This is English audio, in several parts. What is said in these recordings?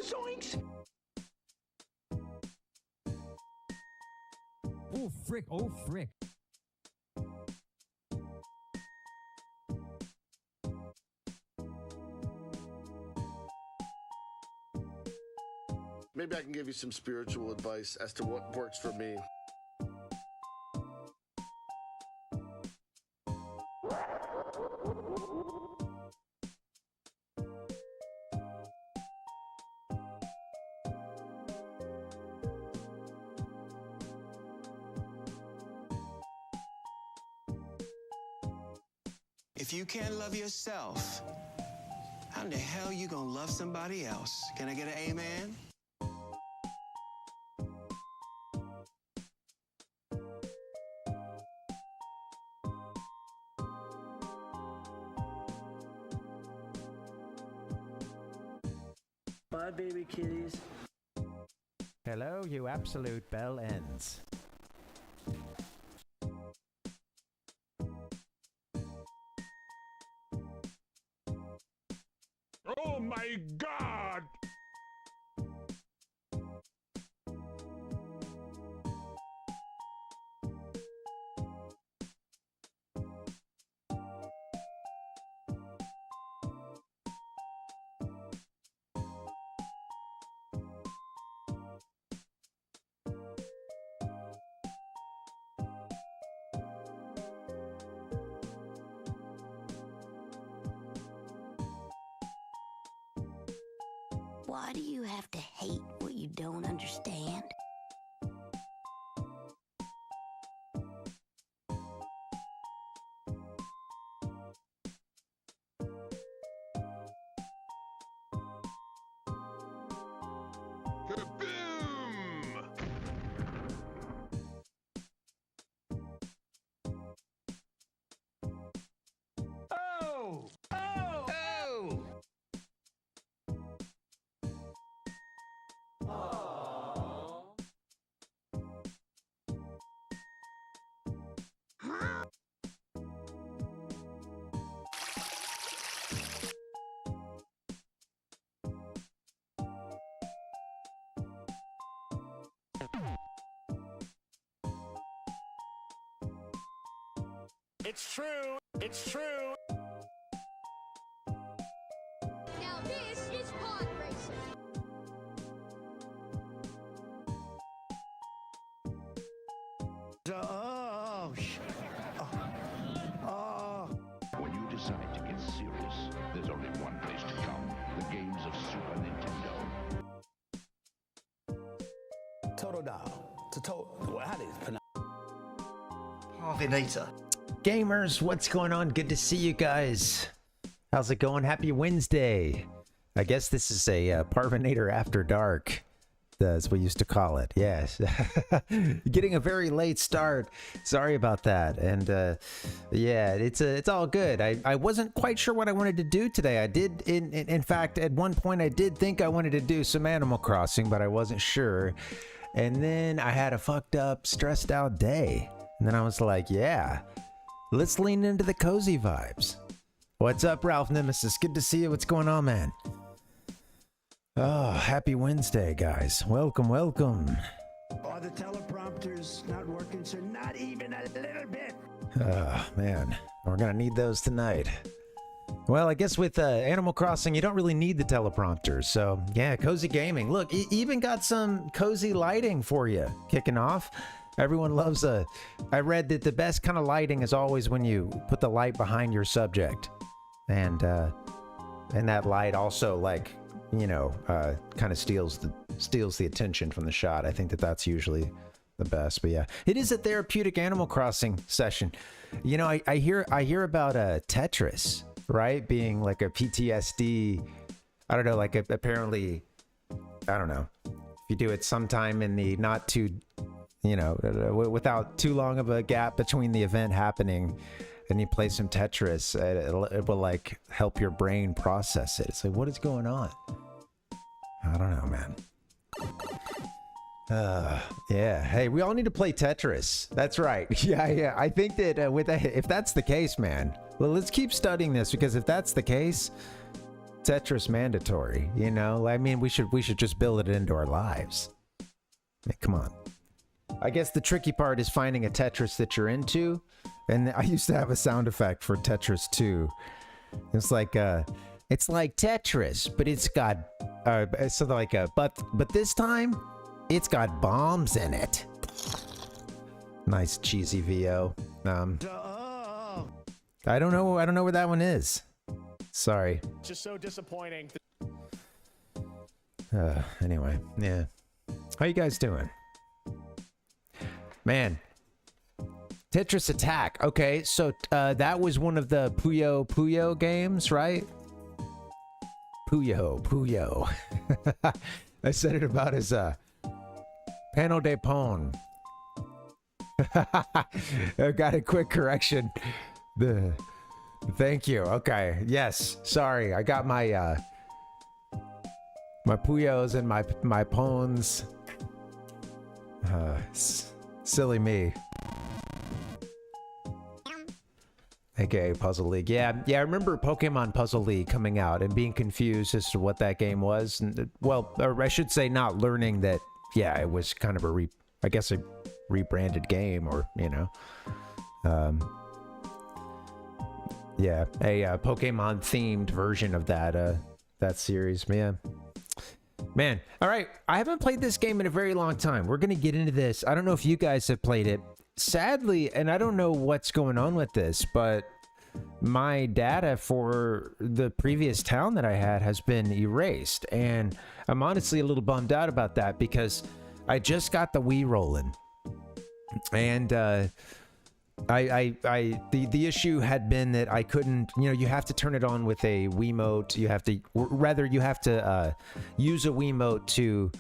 Zoinks! Oh, frick. Oh, frick. Maybe I can give you some spiritual advice as to what works for me. If you can't love yourself, how in the hell you gonna love somebody else? Can I get an amen? Bye, baby kitties. Hello, you absolute bell ends. Oh my God! Why do you have to hate what you don't understand? Kaboom! Oh! Oh! Oh! It's true! It's true! Now this is pod racing. When you decide to get serious, there's only one place to come. The games of Super Nintendo. Total dial. Well, how do you pronounce? Parvinator. Gamers, what's going on? Good to see you guys. How's it going? Happy Wednesday. I guess this is a Parvinator After Dark. That's what we used to call it. Yes. Getting a very late start. Sorry about that. And yeah, it's all good. I wasn't quite sure what I wanted to do today. I did, in fact, at one point I did think I wanted to do some Animal Crossing, but I wasn't sure. And then I had a fucked up, stressed out day. And then I was like, yeah, let's lean into the cozy vibes. What's up, Ralph Nemesis? Good to see you. What's going on, man? Oh, happy Wednesday, guys. Welcome, welcome. Are the teleprompters not working, sir? Not even a little bit. Oh, man. We're going to need those tonight. Well, I guess with Animal Crossing, you don't really need the teleprompters. So, yeah, cozy gaming. Look, even got some cozy lighting for you kicking off. Everyone loves I read that the best kind of lighting is always when you put the light behind your subject. And that light also, like, you know, kind of steals the attention from the shot. I think that's usually the best. But yeah, it is a therapeutic Animal Crossing session. You know, I hear about Tetris, right, being like a PTSD. I don't know, like apparently, I don't know, if you do it sometime in the not too, you know, without too long of a gap between the event happening, and you play some Tetris, it will like help your brain process it. It's like, what is going on? I don't know, man. Yeah. Hey, we all need to play Tetris. That's right. Yeah. I think that if that's the case, man, well, let's keep studying this, because if that's the case, Tetris mandatory, you know? I mean, we should just build it into our lives. I mean, come on. I guess the tricky part is finding a Tetris that you're into. And I used to have a sound effect for Tetris 2. It's like Tetris, but it's got something like but this time it's got bombs in it. Nice cheesy VO. I don't know where that one is. Sorry. Just so disappointing. Anyway, yeah. How you guys doing? Man. Tetris Attack. Okay, so that was one of the Puyo games, right? Puyo. I said it about as Pano de Pon. I got a quick correction. Thank you. Okay. Yes. Sorry. I got my my Puyos and my Pons. Silly me. AKA Puzzle League. Yeah, I remember Pokemon Puzzle League coming out and being confused as to what that game was. And, well, or I should say not learning that, yeah, it was kind of a rebranded game, or, you know. Yeah, a Pokemon-themed version of that series. Man. All right. I haven't played this game in a very long time. We're going to get into this. I don't know if you guys have played it. Sadly, and I don't know what's going on with this, but my data for the previous town that I had has been erased. And I'm honestly a little bummed out about that because I just got the Wii rolling. And the issue had been that I couldn't, you know, you have to turn it on with a Wiimote. You have to use a Wiimote to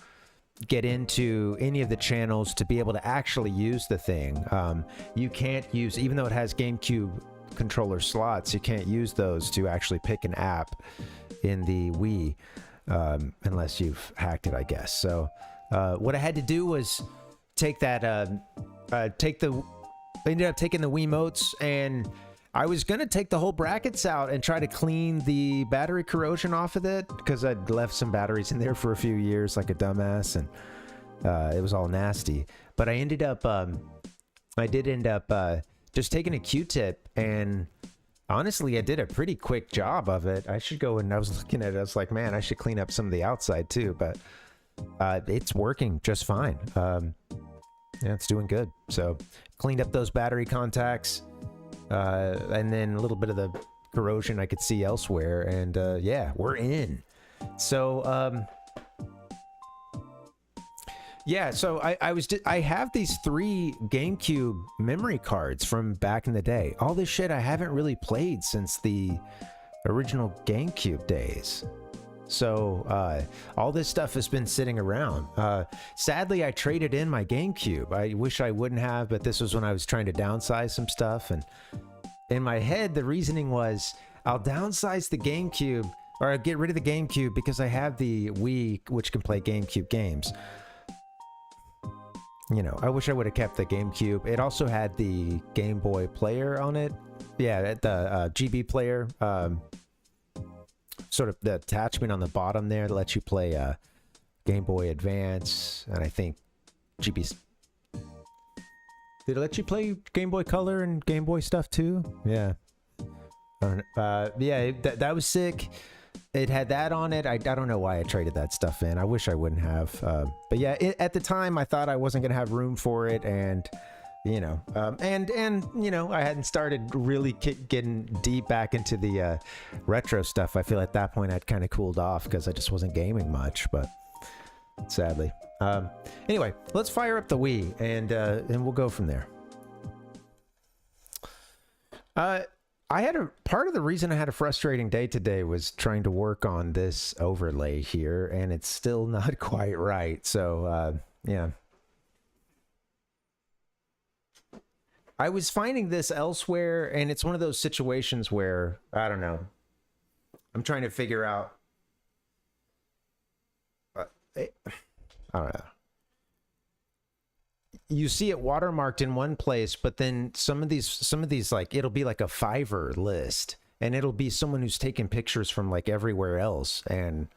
get into any of the channels to be able to actually use the thing. You can't use, even though it has GameCube controller slots, you can't use those to actually pick an app in the Wii unless you've hacked it, I guess. So what I had to do was take that, I ended up taking the Wiimotes, and I was gonna take the whole brackets out and try to clean the battery corrosion off of it because I'd left some batteries in there for a few years like a dumbass, and it was all nasty. But I ended up, I did end up just taking a Q-tip, and honestly, I did a pretty quick job of it. I should go, and I was looking at it, I was like, man, I should clean up some of the outside too, but it's working just fine. Yeah, it's doing good. So cleaned up those battery contacts. And then a little bit of the corrosion I could see elsewhere, and yeah, we're in. So yeah, so I have these 3 GameCube memory cards from back in the day. All this shit I haven't really played since the original GameCube days. So all this stuff has been sitting around. Sadly, I traded in my GameCube. I wish I wouldn't have, but this was when I was trying to downsize some stuff. And in my head, the reasoning was I'll downsize the GameCube, or I'll get rid of the GameCube because I have the Wii, which can play GameCube games. You know, I wish I would have kept the GameCube. It also had the Game Boy player on it. Yeah, the GB player. Sort of the attachment on the bottom there that lets you play Game Boy Advance, and I think GB's. Did it let you play Game Boy Color and Game Boy stuff too? Yeah. Yeah, that was sick. It had that on it. I don't know why I traded that stuff in. I wish I wouldn't have. But yeah, at the time I thought I wasn't gonna have room for it, and you know, and you know, I hadn't started really getting deep back into the retro stuff. I feel at that point I'd kind of cooled off because I just wasn't gaming much, but sadly. Anyway, let's fire up the Wii, and we'll go from there. I had part of the reason I had a frustrating day today was trying to work on this overlay here, and it's still not quite right. So yeah. I was finding this elsewhere, and it's one of those situations where, I don't know, I'm trying to figure out, I don't know. You see it watermarked in one place, but then some of these like, it'll be like a Fiverr list, and it'll be someone who's taken pictures from like everywhere else and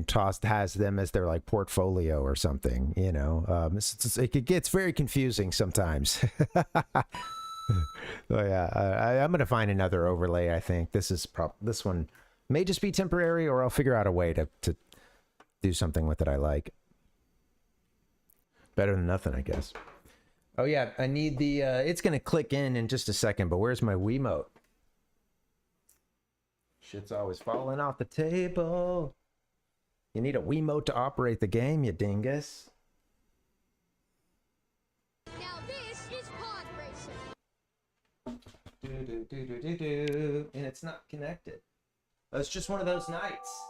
tossed has them as their like portfolio or something, you know. It gets very confusing sometimes. Oh yeah, I'm gonna find another overlay. I think this one may just be temporary, or I'll figure out a way to do something with it I like. Better than nothing, I guess. Oh yeah, I need the it's gonna click in just a second, but where's my Wiimote? Shit's always falling off the table. You need a Wiimote to operate the game, you dingus. Now this is pod racing. And it's not connected. It's just one of those nights.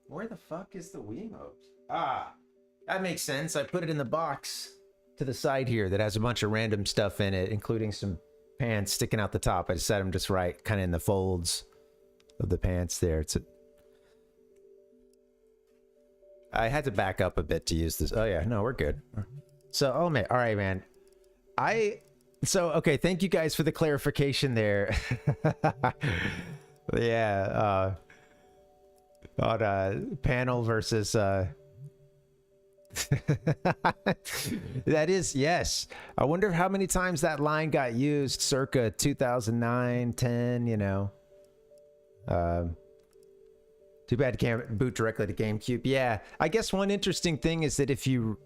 Where the fuck is the Wiimote? Ah, that makes sense. I put it in the box to the side here that has a bunch of random stuff in it, including some pants sticking out the top. I set them just right, kind of in the folds of the pants there. I had to back up a bit to use this. Oh yeah, no, we're good. So, oh man, all right, man. Okay, thank you guys for the clarification there. Yeah, on panel versus that is, yes. I wonder how many times that line got used circa 2009, 10, you know. Too bad you can't boot directly to GameCube. Yeah, I guess one interesting thing is that if you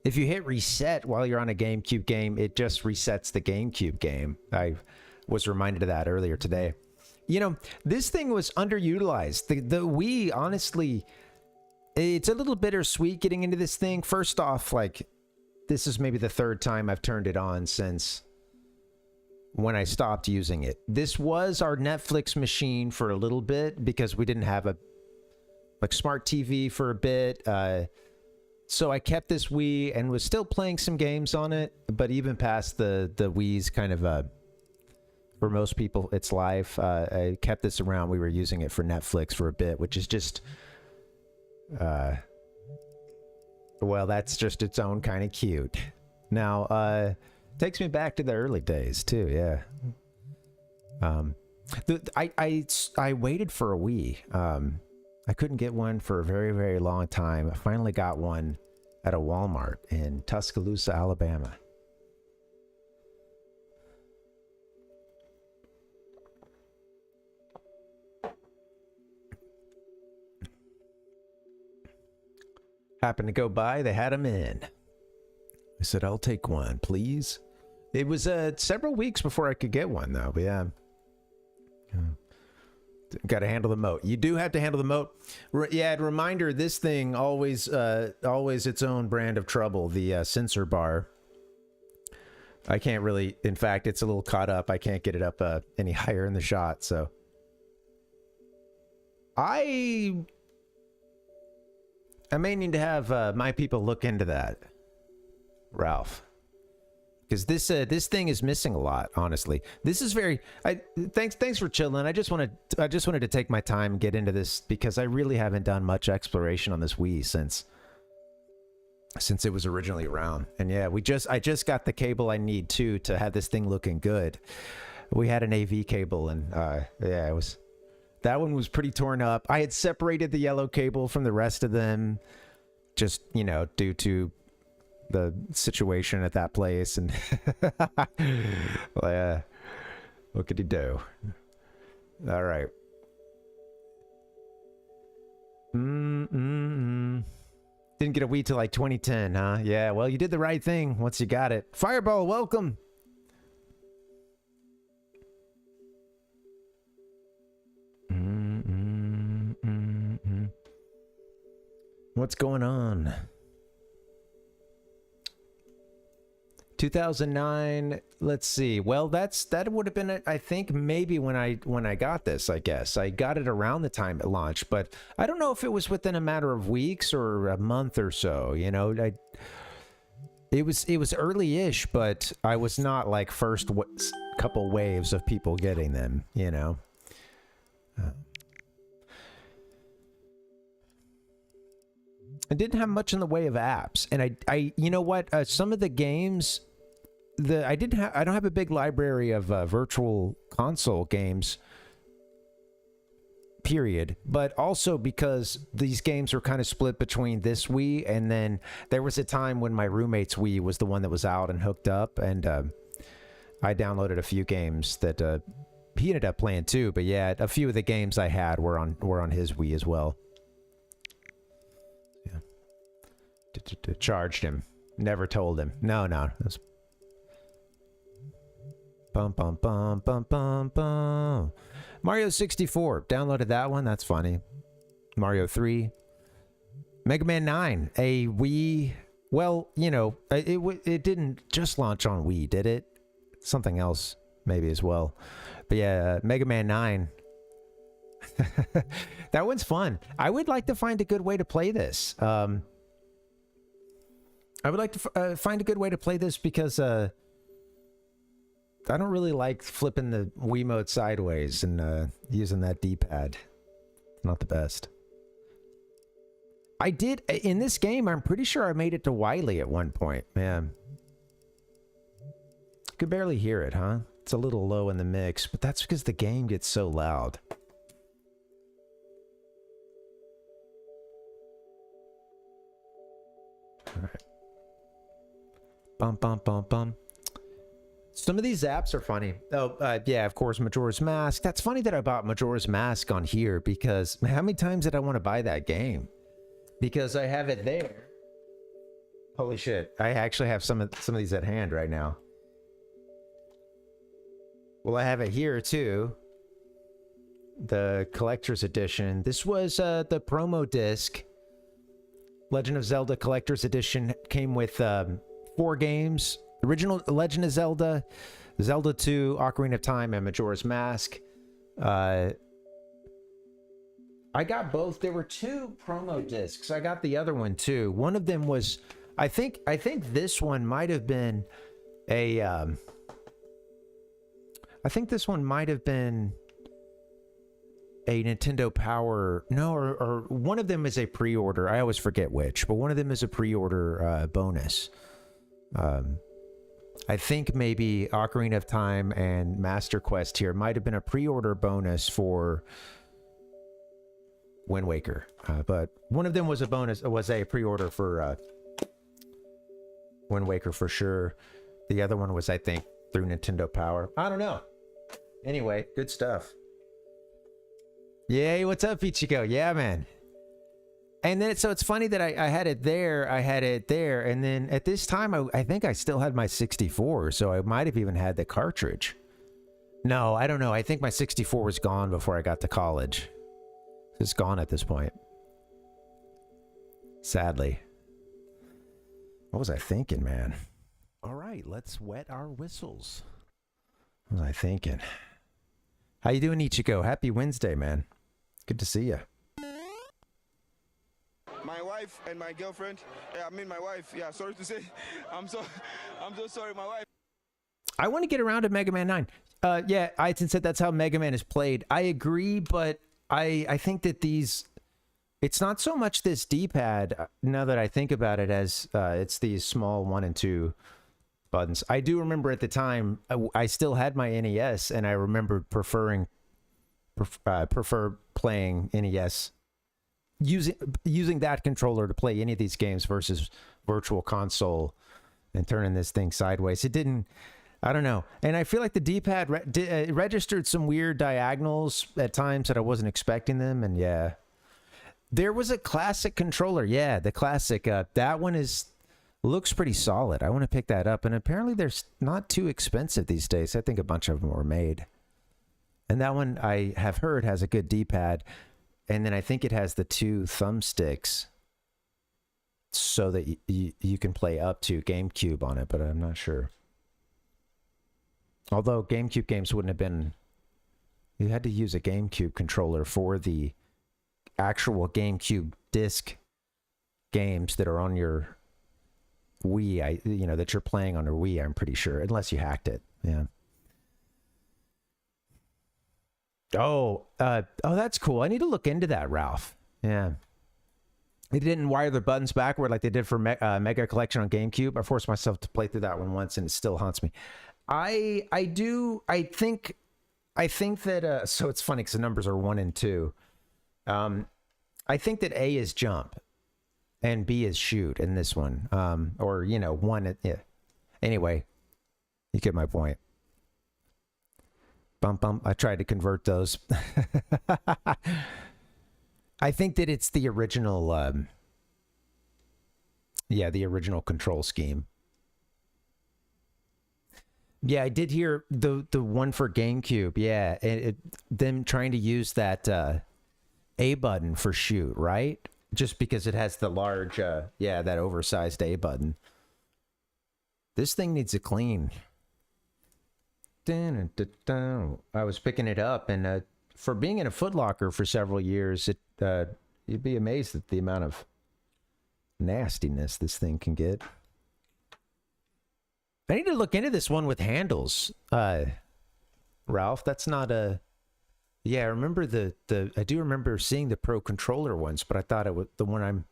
hit reset while you're on a GameCube game, it just resets the GameCube game. I was reminded of that earlier today. You know, this thing was underutilized. The Wii, honestly, it's a little bittersweet getting into this thing. First off, like, this is maybe the third time I've turned it on since when I stopped using it. This was our Netflix machine for a little bit because we didn't have a smart TV for a bit. So I kept this Wii and was still playing some games on it, but even past the Wii's kind of for most people its life, I kept this around. We were using it for Netflix for a bit, which is just well, that's just its own kind of cute. Now takes me back to the early days too. Yeah. I waited for a Wii. I couldn't get one for a very, very long time. I finally got one at a Walmart in Tuscaloosa, Alabama. Happened to go by, they had them in. I said, I'll take one, please. It was several weeks before I could get one, though. But yeah. Got to handle the moat. You do have to handle the moat. Yeah, reminder, this thing always its own brand of trouble. The sensor bar. I can't really, in fact, it's a little caught up. I can't get it up any higher in the shot, so. I may need to have my people look into that, Ralph. Because this thing is missing a lot, honestly. This is very. Thanks for chilling. I just wanted to take my time and get into this because I really haven't done much exploration on this Wii since it was originally around. And yeah, I just got the cable I need to have this thing looking good. We had an AV cable, and yeah, that one was pretty torn up. I had separated the yellow cable from the rest of them, just due to the situation at that place, and well, yeah, what could you do? All right. Didn't get a Wii till like 2010, huh? Yeah, well, you did the right thing once you got it. Fireball, welcome. What's going on? 2009, let's see. Well, that would have been, I think, maybe when I got this. I guess I got it around the time it launched, but I don't know if it was within a matter of weeks or a month or so. It was early-ish, but I was not like first couple waves of people getting them. I didn't have much in the way of apps, and I you know what? Some of the games I don't have a big library of virtual console games. Period. But also because these games were kind of split between this Wii, and then there was a time when my roommate's Wii was the one that was out and hooked up, and I downloaded a few games that he ended up playing too. But yeah, a few of the games I had were on his Wii as well. Yeah. Charged him. Never told him. No. Bum bum bum bum bum bum. Mario 64. Downloaded that one. That's funny. Mario 3. Mega Man 9. A Wii. Well, you know, it didn't just launch on Wii, did it? Something else maybe as well. But yeah, Mega Man 9. That one's fun. I would like to find a good way to play this. I would like to find a good way to play this because I don't really like flipping the Wiimote sideways and using that D-pad. Not the best. I did, in this game, I'm pretty sure I made it to Wily at one point. Man. Could barely hear it, huh? It's a little low in the mix, but that's because the game gets so loud. All right. Bum, bum, bum, bum. Some of these apps are funny. Oh, yeah, of course, Majora's Mask. That's funny that I bought Majora's Mask on here because how many times did I want to buy that game? Because I have it there. Holy shit. I actually have some of these at hand right now. Well, I have it here too. The collector's edition. This was the promo disc. Legend of Zelda Collector's Edition came with 4 games. Original Legend of Zelda, Zelda 2, Ocarina of Time, and Majora's Mask. I got both. There were 2 promo discs. I got the other one too. One of them was, I think this one might have been a. I think this one might have been a Nintendo Power. No, or one of them is a pre-order. I always forget which, but one of them is a pre-order bonus. I think maybe Ocarina of Time and Master Quest here might have been a pre-order bonus for Wind Waker, but one of them was a bonus. Was a pre-order for Wind Waker for sure. The other one was, I think, through Nintendo Power. I don't know. Anyway, good stuff. Yay! What's up, Ichigo? Yeah, man. And then, so it's funny that I had it there, and then at this time, I think I still had my 64, so I might have even had the cartridge. No, I don't know. I think my 64 was gone before I got to college. It's gone at this point. Sadly. What was I thinking, man? All right, let's wet our whistles. What was I thinking? How you doing, Ichigo? Happy Wednesday, man. Good to see you. My wife and my girlfriend, my wife, sorry to say, I'm so sorry, my wife. I want to get around to Mega Man 9. Yeah, Aiton said that's how Mega Man is played. I agree, but I think that it's not so much this D-pad, now that I think about it, as it's these small 1 and 2 buttons. I do remember at the time, I still had my NES, and I remember prefer playing NES, using that controller to play any of these games versus Virtual Console and turning this thing sideways. It didn't, I don't know. And I feel like the D-pad registered some weird diagonals at times that I wasn't expecting them. And yeah, there was a classic controller. Yeah, the classic. That one looks pretty solid. I want to pick that up. And apparently they're not too expensive these days. I think a bunch of them were made. And that one I have heard has a good D-pad. And then I think it has the 2 thumbsticks so that you can play up to GameCube on it, but I'm not sure. Although GameCube games wouldn't have been... You had to use a GameCube controller for the actual GameCube disc games that are on your Wii, that you're playing on your Wii, I'm pretty sure, unless you hacked it. Yeah. Oh, that's cool. I need to look into that, Ralph. Yeah. They didn't wire the buttons backward like they did for Mega Collection on GameCube. I forced myself to play through that one once, and it still haunts me. I think that so it's funny because the numbers are 1 and 2. I think that A is jump and B is shoot in this one. Or, you know, 1. Yeah. Anyway, you get my point. Bump, bump. I tried to convert those. I think that it's the original, the original control scheme. Yeah, I did hear the one for GameCube. Yeah, them trying to use that A button for shoot, right? Just because it has the large, that oversized A button. This thing needs a clean. I was picking it up, and for being in a Foot Locker for several years, you'd be amazed at the amount of nastiness this thing can get. I need to look into this one with handles, Ralph. That's not a... Yeah, I remember I do remember seeing the Pro Controller ones, but I thought it was the one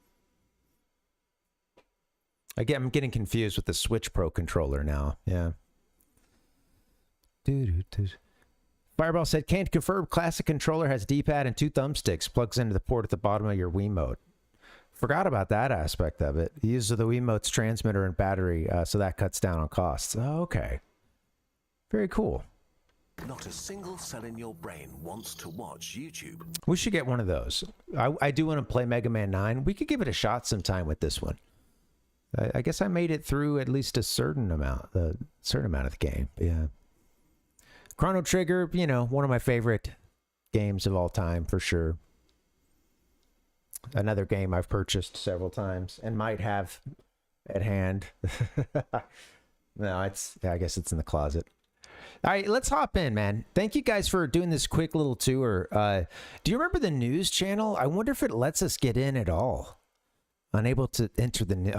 I'm getting confused with the Switch Pro Controller now. Yeah. Fireball said, can't confirm classic controller has D-pad and 2 thumbsticks. Plugs into the port at the bottom of your Wiimote. Forgot about that aspect of it. It uses the Wiimote's transmitter and battery, so that cuts down on costs. Oh, okay. Very cool. Not a single cell in your brain wants to watch YouTube. We should get one of those. I do want to play Mega Man 9. We could give it a shot sometime with this one. I guess I made it through at least a certain amount of the game. Yeah. Chrono Trigger, you know, one of my favorite games of all time for sure. Another game I've purchased several times and might have at hand. No, I guess it's in the closet. All right, let's hop in, man. Thank you guys for doing this quick little tour. Do you remember the news channel? I wonder if it lets us get in at all. Unable to enter the news.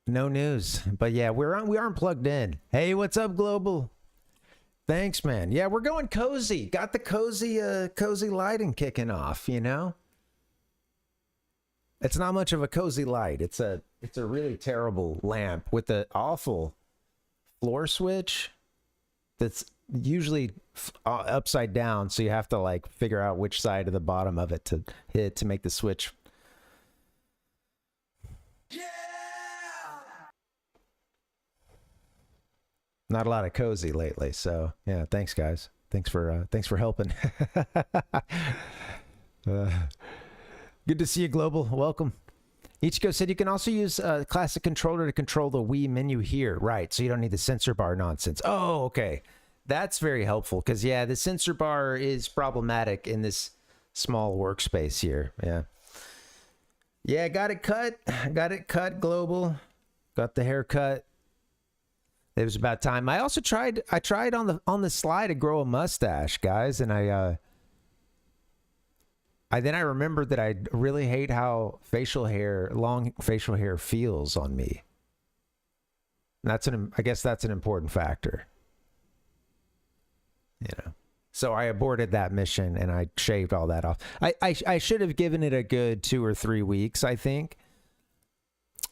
No news. But yeah, we aren't plugged in. Hey, what's up, Global? Thanks, man. Yeah, we're going cozy. Got the cozy lighting kicking off, you know? It's not much of a cozy light. It's a really terrible lamp with the awful floor switch that's usually upside down, so you have to like figure out which side of the bottom of it to hit to make the switch. Yeah! Not a lot of cozy lately, so yeah, thanks guys. Thanks for helping. Good to see you, Global. Welcome. Ichiko said you can also use a classic controller to control the Wii menu here. Right, so you don't need the sensor bar nonsense. Oh, okay. That's very helpful, because, yeah, the sensor bar is problematic in this small workspace here. Yeah. Yeah, got it cut. Got it cut, Global. Got the haircut. It was about time. I also tried on the slide to grow a mustache, guys, and then I remembered that I really hate how long facial hair feels on me. I guess that's an important factor. You know. So I aborted that mission and I shaved all that off. I should have given it a good 2 or 3 weeks, I think.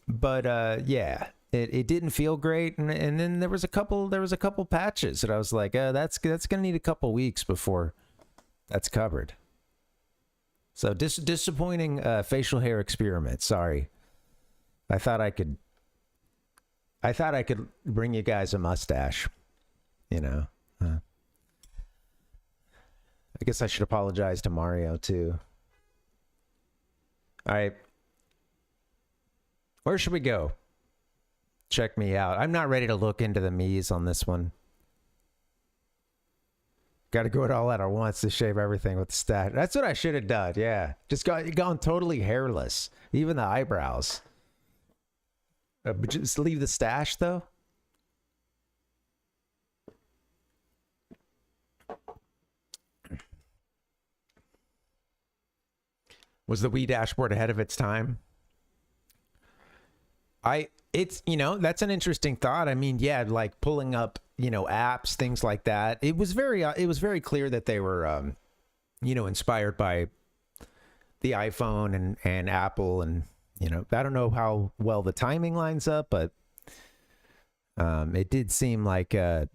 But yeah, it didn't feel great, and then there was a couple patches that I was like, that's gonna need a couple weeks before that's covered. So disappointing facial hair experiment. Sorry. I thought I could bring you guys a mustache. You know. I guess I should apologize to Mario too. All right. Where should we go? Check me out. I'm not ready to look into the Mii's on this one. Got to go it all out at once to shave everything with the stash. That's what I should have done. Yeah, just gone totally hairless, even the eyebrows. But just leave the stash though. Was the Wii dashboard ahead of its time? It's that's an interesting thought. I mean, yeah, like pulling up, apps, things like that. It was very clear that they were you know, inspired by the iPhone and Apple, and you know, I don't know how well the timing lines up, but it did seem like I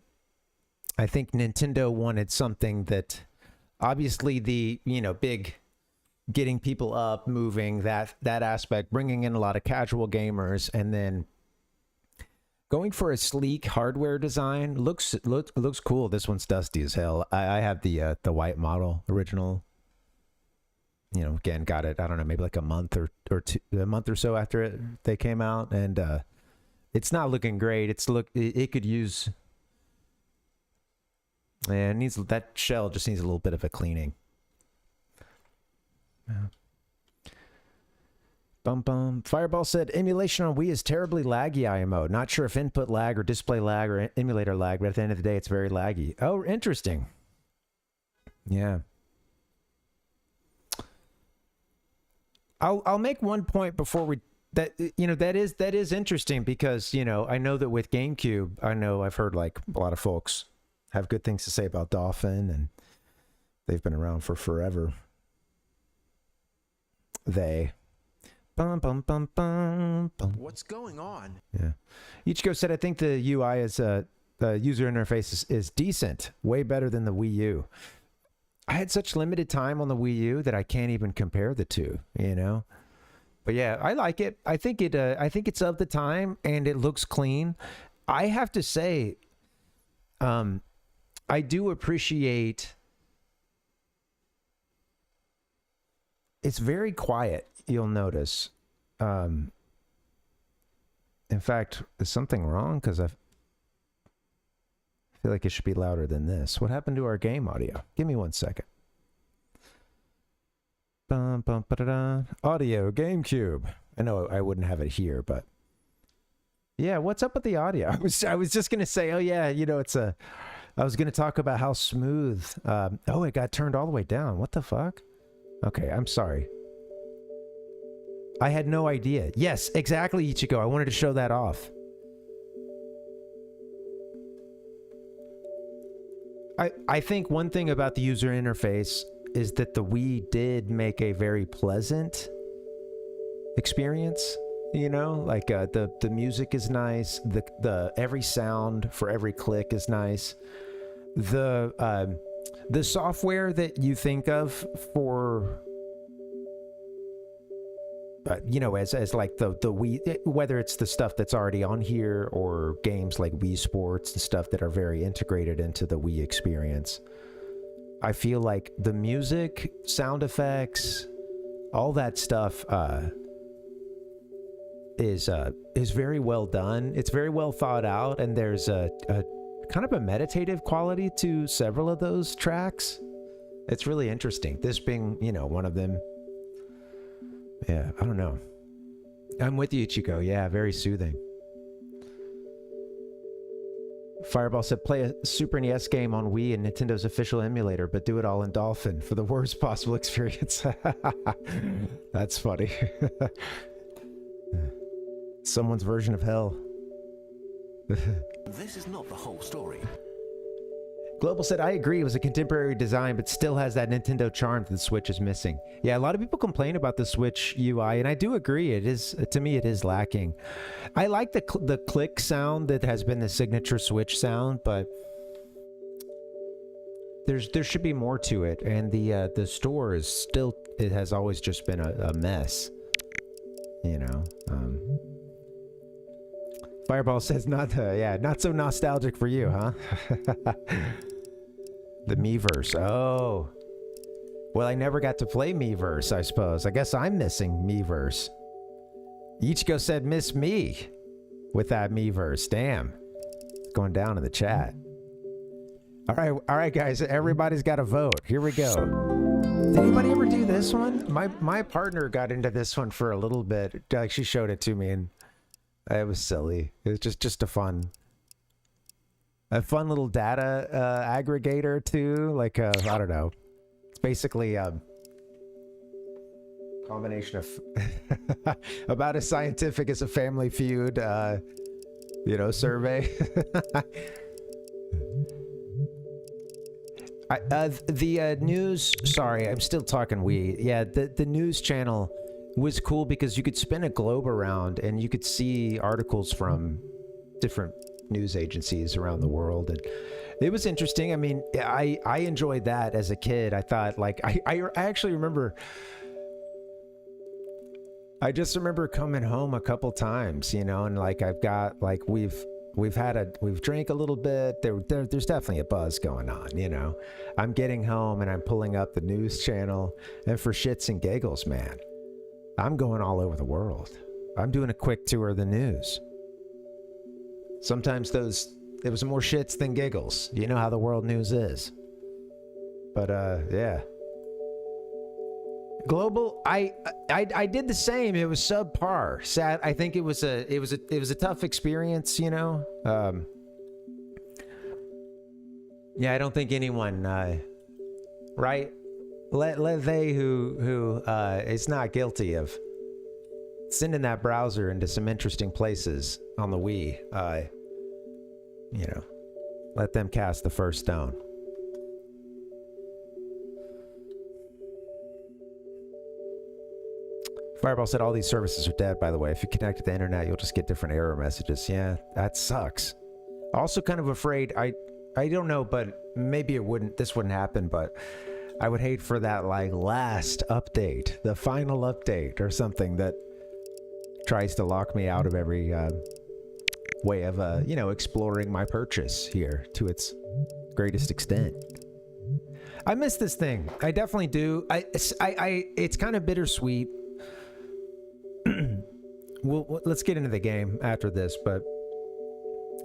think Nintendo wanted something that obviously the, you know, big getting people up, moving, that aspect, bringing in a lot of casual gamers, and then going for a sleek hardware design. Looks cool. This one's dusty as hell. I have the white model, original. You know, again, got it, I don't know, maybe like a month or so after they came out, and it's not looking great. It could use, and needs, that shell just needs a little bit of a cleaning. Fireball said emulation on Wii is terribly laggy, IMO. Not sure if input lag or display lag or emulator lag, but at the end of the day, it's very laggy. Oh, interesting. Yeah. I'll make one point before we, that, you know, that is interesting, because, you know, I know that with GameCube, I've heard like a lot of folks have good things to say about Dolphin, and they've been around for forever. What's going on? Yeah. Ichigo said, I think the UI is the user interface is decent, way better than the Wii U. I had such limited time on the Wii U that I can't even compare the two, you know. But yeah, I like it. I think it's of the time, and it looks clean. I have to say, I do appreciate, it's very quiet, you'll notice. In fact, is something wrong? Because I feel like it should be louder than this. What happened to our game audio? Give me 1 second. Audio, GameCube. I know I wouldn't have it here, but yeah, what's up with the audio? I was just gonna say, oh yeah, you know, I was gonna talk about how smooth. Oh, it got turned all the way down. What the fuck? Okay, I'm sorry. I had no idea. Yes, exactly, Ichigo. I wanted to show that off. I think one thing about the user interface is that the Wii did make a very pleasant experience. You know, like the music is nice. The every sound for every click is nice. The software that you think of for you know, as like the Wii, whether it's the stuff that's already on here or games like Wii Sports and stuff that are very integrated into the Wii experience, I feel like the music, sound effects, all that stuff is very well done. It's very well thought out, and there's a kind of a meditative quality to several of those tracks. It's really interesting. This being, you know, one of them. Yeah, I don't know. I'm with you, Ichigo. Yeah, very soothing. Fireball said, play a Super NES game on Wii and Nintendo's official emulator, but do it all in Dolphin for the worst possible experience. That's funny. Someone's version of hell. This is not the whole story. Global said, I agree, it was a contemporary design, but still has that Nintendo charm that the Switch is missing. Yeah, a lot of people complain about the Switch UI, and I do agree. It is, to me, it is lacking. I like the click sound that has been the signature Switch sound, but there should be more to it. And the store is still, it has always just been a mess. You know. Fireball says, not so nostalgic for you, huh? The Miiverse. Oh. Well, I never got to play Miiverse, I suppose. I guess I'm missing Miiverse. Ichigo said, miss me with that Miiverse. Damn. It's going down in the chat. All right, guys. Everybody's got to vote. Here we go. Did anybody ever do this one? My partner got into this one for a little bit. Like, she showed it to me, and it was silly. It was just a fun little data aggregator too. Like I don't know. It's basically combination of about as scientific as a Family Feud, you know, survey. The news, sorry, I'm still talking Wii. Yeah, the news channel was cool because you could spin a globe around and you could see articles from different news agencies around the world, and it was interesting. I mean, I enjoyed that as a kid. I thought, like, I actually remember, I just remember coming home a couple times, you know, and like I've got, like, we've drank a little bit. There's definitely a buzz going on, you know. I'm getting home and I'm pulling up the news channel, and for shits and giggles, man, I'm going all over the world. I'm doing a quick tour of the news. Sometimes it was more shits than giggles. You know how the world news is. But yeah. Global, I did the same. It was subpar. Sad. I think it was a tough experience, you know. Yeah, I don't think anyone right? Let they who is not guilty of sending that browser into some interesting places on the Wii, you know, let them cast the first stone. Fireball said all these services are dead, by the way. If you connect to the internet, you'll just get different error messages. Yeah, that sucks. Also kind of afraid, I don't know, but maybe this wouldn't happen, but I would hate for that, like, last update, the final update or something that tries to lock me out of every way of, you know, exploring my purchase here to its greatest extent. I miss this thing. I definitely do. It's kind of bittersweet. Let's get into the game after this, but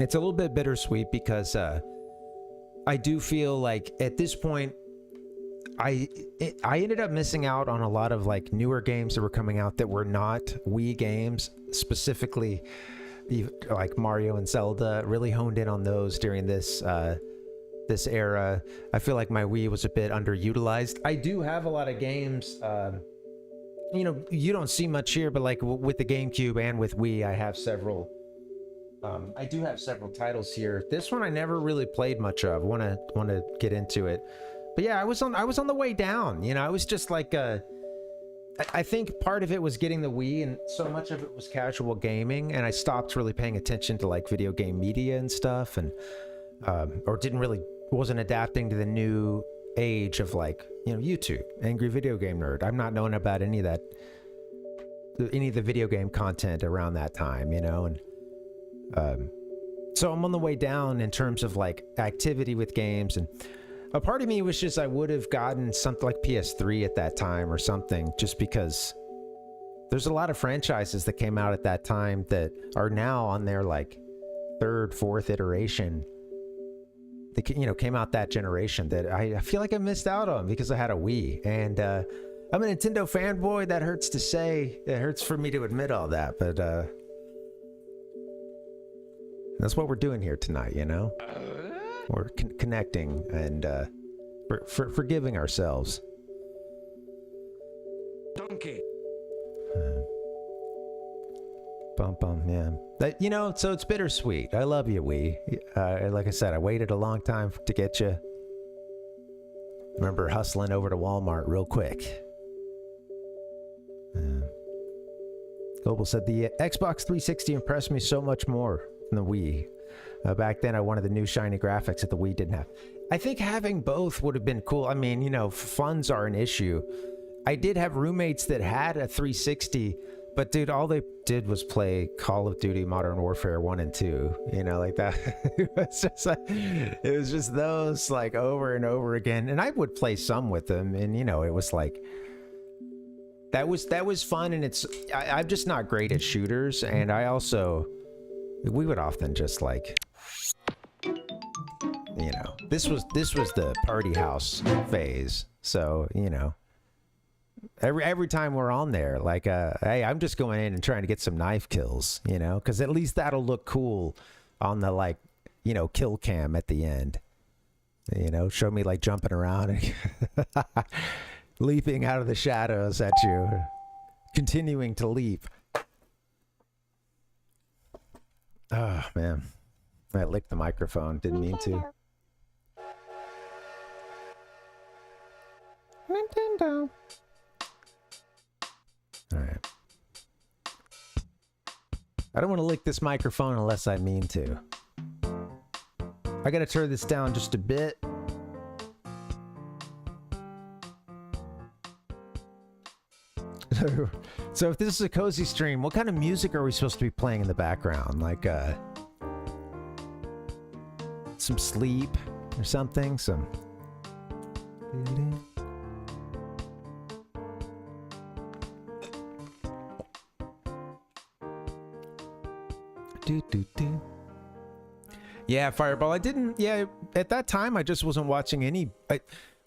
it's a little bit bittersweet because I do feel like at this point I ended up missing out on a lot of, like, newer games that were coming out that were not Wii games, specifically like Mario and Zelda. Really honed in on those during this this era. I feel like my Wii was a bit underutilized. I do have a lot of games. You know, you don't see much here, but like with the GameCube and with Wii, I have several. I do have several titles here. This one I never really played much of. Want to get into it, but yeah, I was on the way down. You know, I was just like, I think part of it was getting the Wii, and so much of it was casual gaming, and I stopped really paying attention to, like, video game media and stuff, and or wasn't adapting to the new age of, like, you know, YouTube, Angry Video Game Nerd. I'm not knowing about any of the video game content around that time, you know, and so I'm on the way down in terms of, like, activity with games, and a part of me was just, I would have gotten something like PS3 at that time or something, just because there's a lot of franchises that came out at that time that are now on their, like, third, fourth iteration. They, you know, came out that generation that I feel like I missed out on because I had a Wii. And I'm a Nintendo fanboy. That hurts to say. It hurts for me to admit all that, but that's what we're doing here tonight, you know? We're connecting and forgiving ourselves. Donkey. Yeah. That, you know, so it's bittersweet. I love you, Wii. Like I said, I waited a long time to get you. Remember hustling over to Walmart real quick. Global said the Xbox 360 impressed me so much more than the Wii. Back then, I wanted the new shiny graphics that the Wii didn't have. I think having both would have been cool. I mean, you know, funds are an issue. I did have roommates that had a 360, but dude, all they did was play Call of Duty Modern Warfare 1 and 2, you know, like that. It was just those, like, over and over again. And I would play some with them, and, you know, it was like, that was fun. And I'm just not great at shooters. And we would often just, like, you know, this was the party house phase. So, you know, every time we're on there, like, hey, I'm just going in and trying to get some knife kills, you know, because at least that'll look cool on the, like, you know, kill cam at the end, you know, show me, like, jumping around and leaping out of the shadows at you, continuing to leap. Oh man, I licked the microphone, didn't mean to. All right. I don't want to lick this microphone unless I mean to. I gotta turn this down just a bit. So if this is a cozy stream, what kind of music are we supposed to be playing in the background? Like some sleep or something? Some... Yeah, Fireball. I didn't... Yeah, at that time, I just wasn't watching any...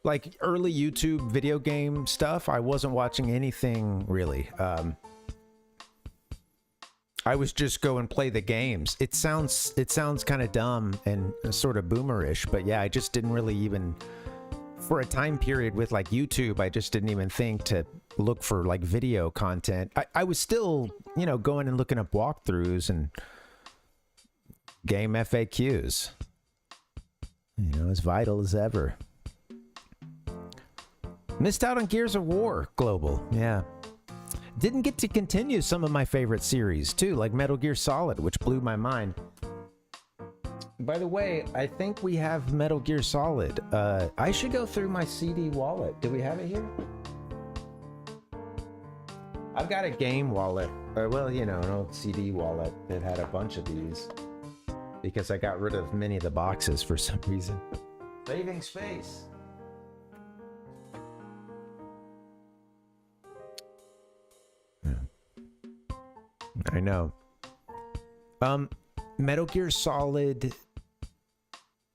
like early YouTube video game stuff, I wasn't watching anything really. I was just go and play the games. It sounds kind of dumb and sort of boomerish, but yeah, I just didn't really even, for a time period with like YouTube, I just didn't even think to look for like video content. I was still, you know, going and looking up walkthroughs and game FAQs. You know, as vital as ever. Missed out on Gears of War Global, yeah. Didn't get to continue some of my favorite series, too, like Metal Gear Solid, which blew my mind. By the way, I think we have Metal Gear Solid. I should go through my CD wallet. Do we have it here? I've got a game wallet. Well, you know, an old CD wallet that had a bunch of these. Because I got rid of many of the boxes for some reason. Saving space. I know. Metal Gear Solid,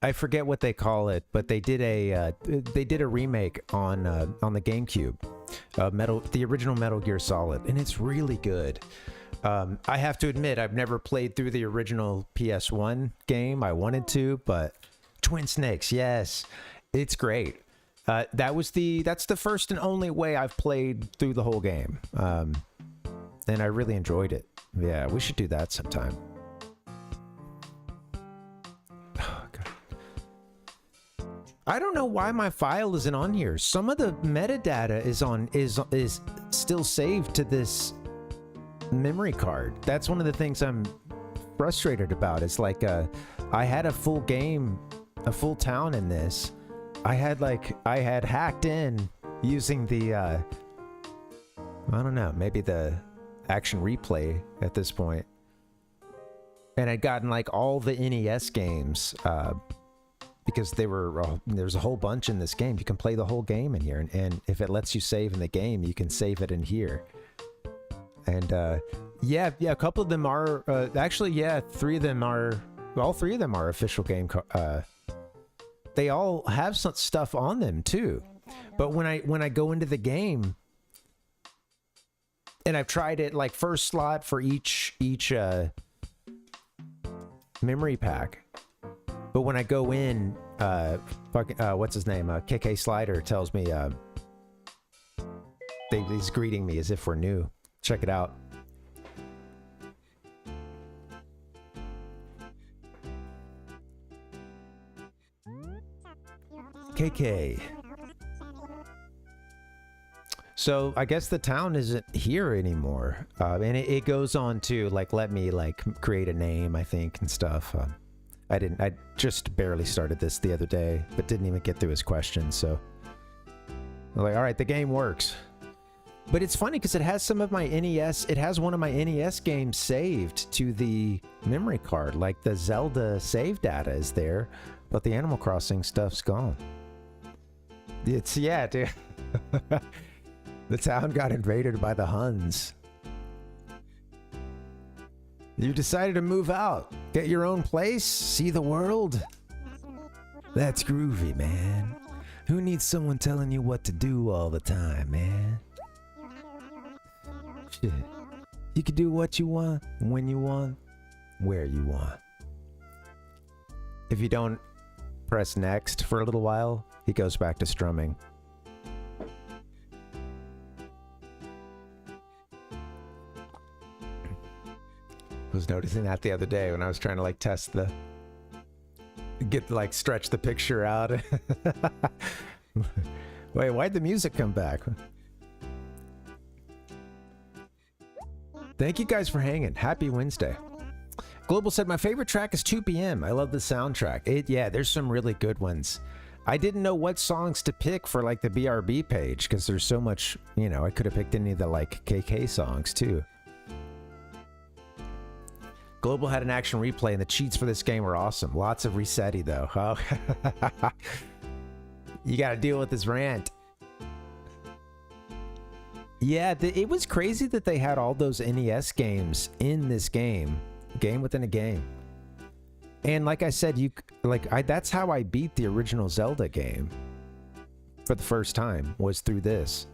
I forget what they call it, but they did a remake on the GameCube, the original Metal Gear Solid, and it's really good. I have to admit, I've never played through the original PS1 game. I wanted to, but Twin Snakes, yes, it's great. That's the first and only way I've played through the whole game. And I really enjoyed it. Yeah, we should do that sometime. Oh, God. I don't know why my file isn't on here. Some of the metadata is still saved to this memory card. That's one of the things I'm frustrated about. It's like I had a full game, a full town in this. I had hacked in using the I don't know, maybe the action replay at this point, and I'd gotten like all the NES games because there's a whole bunch in this game. You can play the whole game in here, and if it lets you save in the game, you can save it in here. And yeah, a couple of them are actually, yeah, all three of them are official game. They all have some stuff on them too, but when I go into the game. And I've tried it like first slot for each memory pack. But when I go in, what's his name? KK Slider tells me he's greeting me as if we're new. Check it out. KK. So I guess the town isn't here anymore, and it goes on to like let me like create a name, I think, and stuff. I just barely started this the other day, but didn't even get through his questions. So I'm like, all right, the game works. But it's funny because it has some of my NES. It has one of my NES games saved to the memory card. Like the Zelda save data is there, but the Animal Crossing stuff's gone. Yeah, dude. The town got invaded by the Huns. You decided to move out, get your own place, see the world? That's groovy, man. Who needs someone telling you what to do all the time, man? Shit. You can do what you want, when you want, where you want. If you don't press next for a little while, he goes back to strumming. Was noticing that the other day when I was trying to like test stretch the picture out. Wait, why'd the music come back? Thank you guys for hanging. Happy Wednesday. Global said, my favorite track is 2 p.m. I love the soundtrack. Yeah, there's some really good ones. I didn't know what songs to pick for like the BRB page because there's so much, you know, I could have picked any of the like KK songs too. Global had an action replay and the cheats for this game were awesome. Lots of resetty though. Oh. You got to deal with this rant. Yeah, it was crazy that they had all those NES games in this game within a game. And like I said, that's how I beat the original Zelda game for the first time, was through this.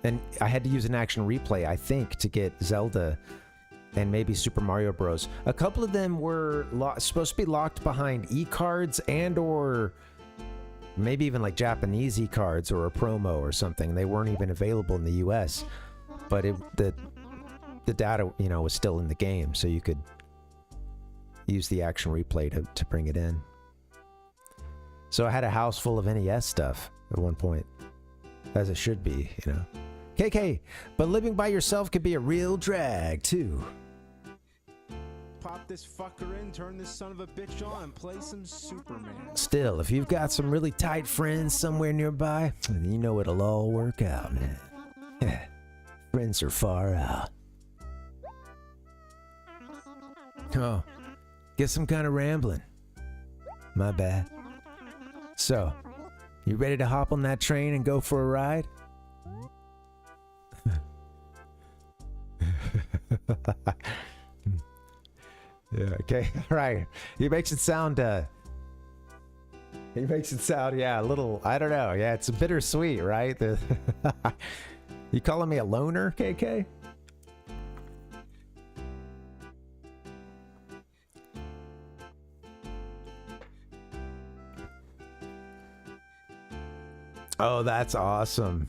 And I had to use an action replay, I think, to get Zelda and maybe Super Mario Bros. A couple of them were supposed to be locked behind e-cards and or maybe even like Japanese e-cards or a promo or something. They weren't even available in the US, but the data, you know, was still in the game, so you could use the action replay to bring it in. So I had a house full of NES stuff at one point, as it should be, you know. KK, but living by yourself could be a real drag too. Pop this fucker in, turn this son of a bitch on, and play some Superman. Still, if you've got some really tight friends somewhere nearby, you know it'll all work out, man. Yeah, friends are far out. Oh, guess I'm kind of rambling. My bad. So, you ready to hop on that train and go for a ride? Yeah, okay, all right. He makes it sound, yeah, a little, I don't know. Yeah, it's bittersweet, right? You calling me a loner, KK? Oh, that's awesome.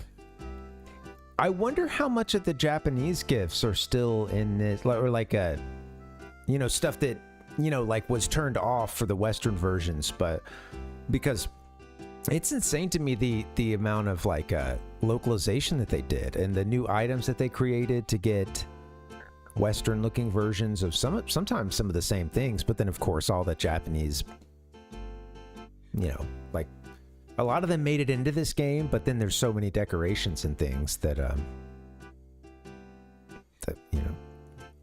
I wonder how much of the Japanese gifts are still in this, or like you know, stuff that, you know, like was turned off for the Western versions, but because it's insane to me the amount of like localization that they did and the new items that they created to get Western looking versions of sometimes some of the same things, but then of course all the Japanese, you know, like a lot of them made it into this game, but then there's so many decorations and things that you know,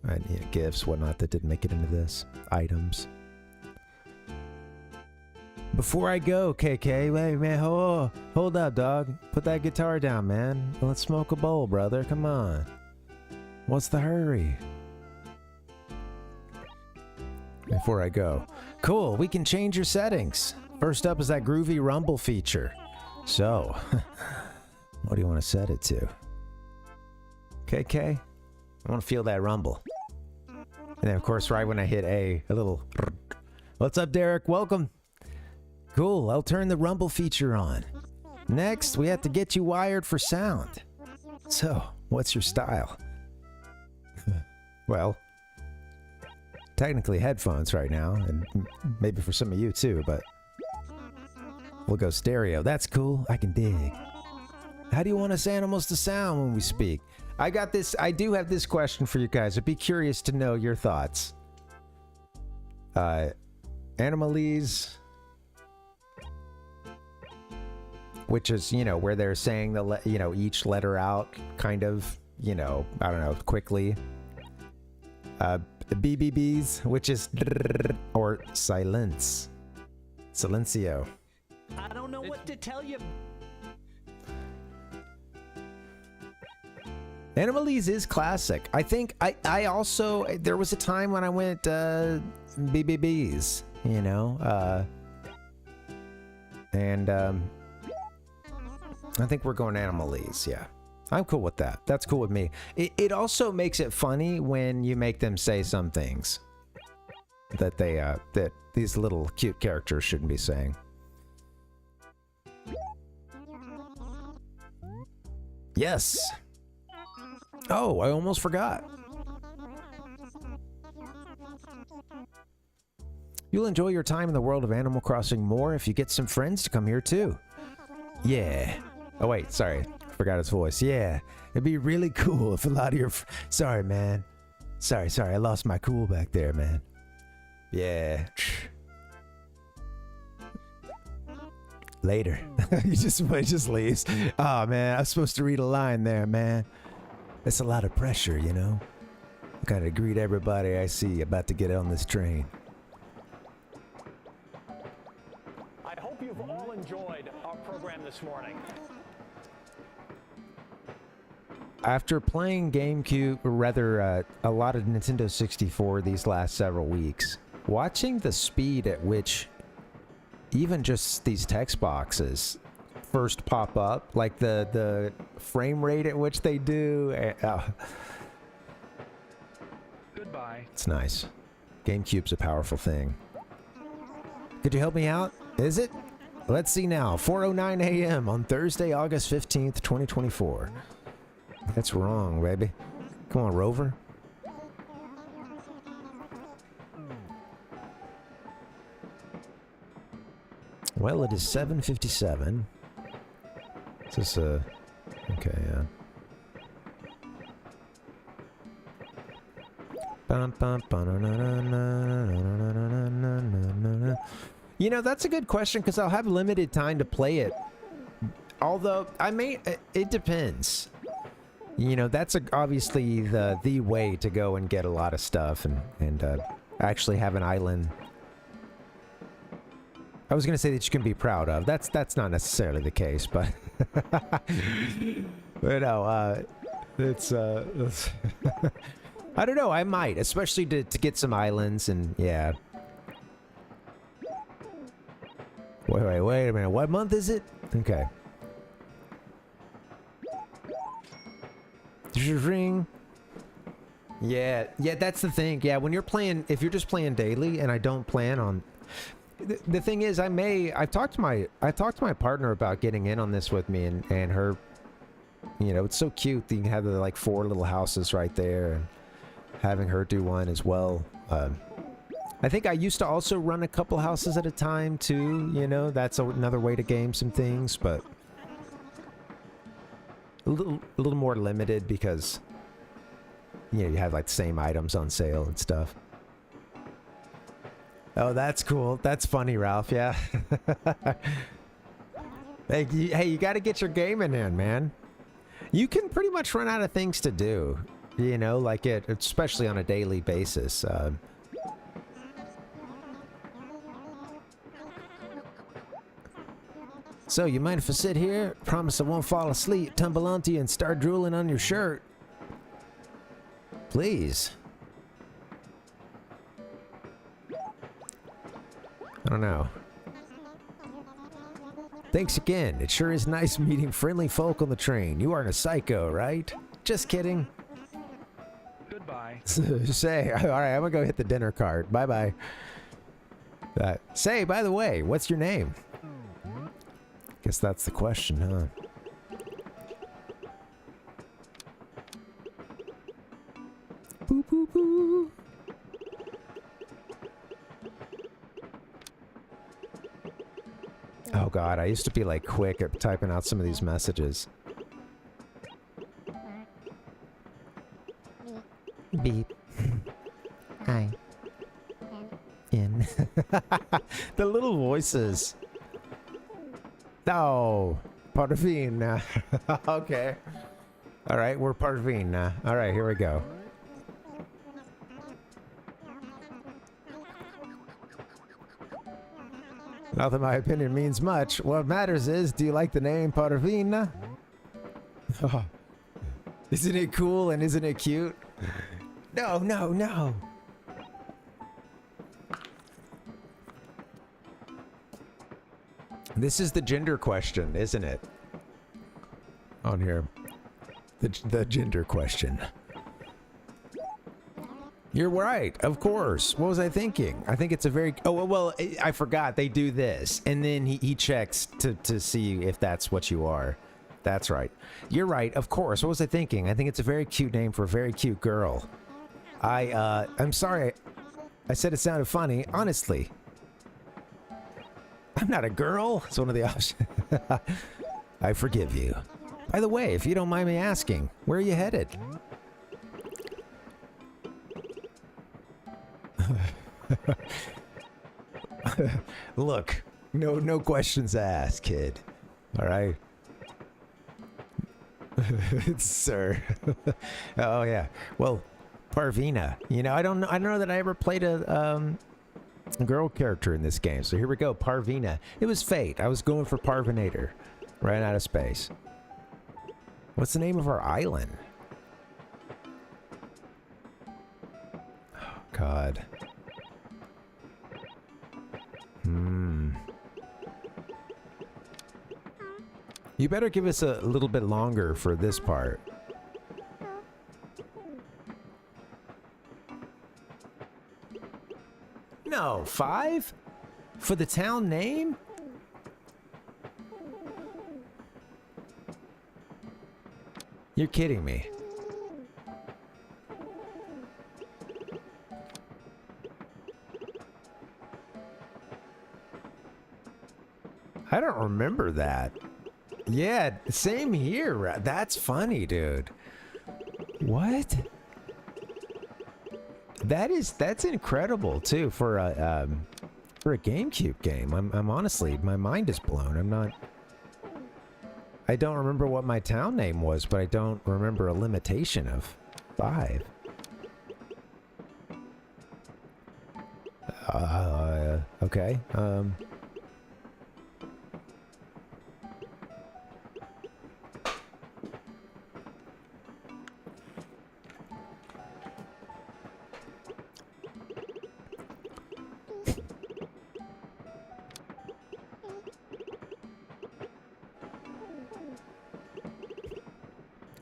and you know, gifts, whatnot, that didn't make it into this. Items. Before I go, KK, wait, man, hold up, dog. Put that guitar down, man. Let's smoke a bowl, brother. Come on. What's the hurry? Before I go. Cool, we can change your settings. First up is that groovy rumble feature. So, what do you want to set it to? KK? I want to feel that rumble. And then, of course, right when I hit A little... What's up, Derek? Welcome. Cool, I'll turn the rumble feature on. Next, we have to get you wired for sound. So, what's your style? Well, technically headphones right now, and maybe for some of you too, but we'll go stereo. That's cool, I can dig. How do you want us animals to sound when we speak? I do have this question for you guys. I'd be curious to know your thoughts. Animalese, which is, you know, where they're saying you know, each letter out kind of, you know, I don't know, quickly. BBBs, which is or silence. Silencio. I don't know what to tell you. Animalese is classic. I think I also, there was a time when I went BBBs, you know, and I think we're going Animalese, yeah. I'm cool with that. That's cool with me. It also makes it funny when you make them say some things that that these little cute characters shouldn't be saying. Yes. Oh, I almost forgot. You'll enjoy your time in the world of Animal Crossing more if you get some friends to come here too. Yeah, Oh wait, sorry, forgot his voice. Yeah, it'd be really cool if a lot of your. Sorry, man. Sorry, I lost my cool back there, man. Yeah. Later. He just leaves. Oh man, I was supposed to read a line there, man. That's a lot of pressure, you know. I gotta greet everybody I see about to get on this train. I hope you've all enjoyed our program this morning. After playing GameCube, or rather a lot of Nintendo 64 these last several weeks, watching the speed at which even just these text boxes first pop up, like the frame rate at which they do, Goodbye. it's nice. GameCube's a powerful thing. Could you help me out? Is it? Let's see now. 4:09 a.m. on Thursday, August 15th, 2024. That's wrong, baby. Come on, Rover. Well, it is 7:57. Is this a... Okay, yeah. You know, that's a good question because I'll have limited time to play it. Although, I may... It depends. You know, that's obviously the way to go and get a lot of stuff and actually have an island. I was going to say that you can be proud of. That's not necessarily the case, but... but no, it's... I don't know, I might, especially to get some islands and, yeah. Wait a minute, what month is it? Okay. Ring. Yeah, that's the thing. Yeah, when you're playing, if you're just playing daily, and I don't plan on. The thing is, I've talked to my partner about getting in on this with me, and her. You know, it's so cute that you can have the like 4 little houses right there, and having her do one as well. I think I used to also run a couple houses at a time too. You know, that's another way to game some things, but. A little more limited because, you know, you have like the same items on sale and stuff. Oh, that's cool. That's funny, Ralph. Yeah. Hey, you got to get your gaming in, man. You can pretty much run out of things to do, you know, like especially on a daily basis. So, you mind if I sit here? Promise I won't fall asleep, tumble onto you, and start drooling on your shirt. Please. I don't know. Thanks again. It sure is nice meeting friendly folk on the train. You aren't a psycho, right? Just kidding. Goodbye. Say, all right, I'm gonna go hit the dinner cart. Bye-bye. Say, by the way, what's your name? Guess that's the question, huh? Boo, boo, boo. Oh god, I used to be like quick at typing out some of these messages. Beep. Hi. In. The little voices. Oh, Parvina. Okay. All right, we're Parvina. All right, here we go. Not that my opinion means much. What matters is, do you like the name Parvina? Oh. Isn't it cool and isn't it cute? No, no, no. This is the gender question, isn't it? On here. The gender question. You're right, of course. What was I thinking? I think it's a very... Oh, well, I forgot. They do this. And then he checks to see if that's what you are. That's right. You're right, of course. What was I thinking? I think it's a very cute name for a very cute girl. I'm sorry. I said it sounded funny. Honestly. I'm not a girl. It's one of the options. I forgive you. By the way, if you don't mind me asking, where are you headed? Look, no questions asked, kid. All right, sir. Oh yeah. Well, Parvina. You know, I don't know that I ever played a girl character in this game. So here we go, Parvina. It was fate. I was going for Parvinator. Ran out of space. What's the name of our island? Oh, God. You better give us a little bit longer for this part. No, 5? For the town name? You're kidding me. I don't remember that. Yeah, same here. That's funny, dude. What? That's incredible too for a GameCube game. I'm honestly, my mind is blown. I don't remember what my town name was, but I don't remember a limitation of 5. Okay.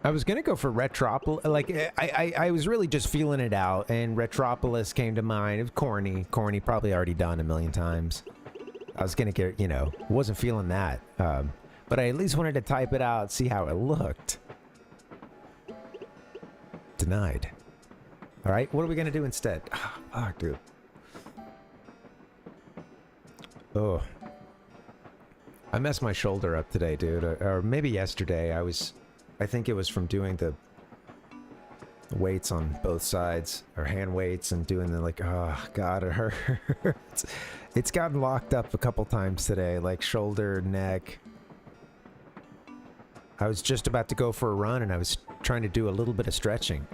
I was gonna go for Retropolis. Like, I was really just feeling it out, and Retropolis came to mind. It was corny, probably already done a million times. I was gonna get, you know, wasn't feeling that, but I at least wanted to type it out, see how it looked. Denied. All right, what are we gonna do instead? Oh, fuck, dude. Oh, I messed my shoulder up today, dude, or maybe yesterday. I think it was from doing the weights on both sides, or hand weights, and doing the, like, oh God, it hurts. It's gotten locked up a couple times today, like shoulder, neck. I was just about to go for a run, and I was trying to do a little bit of stretching.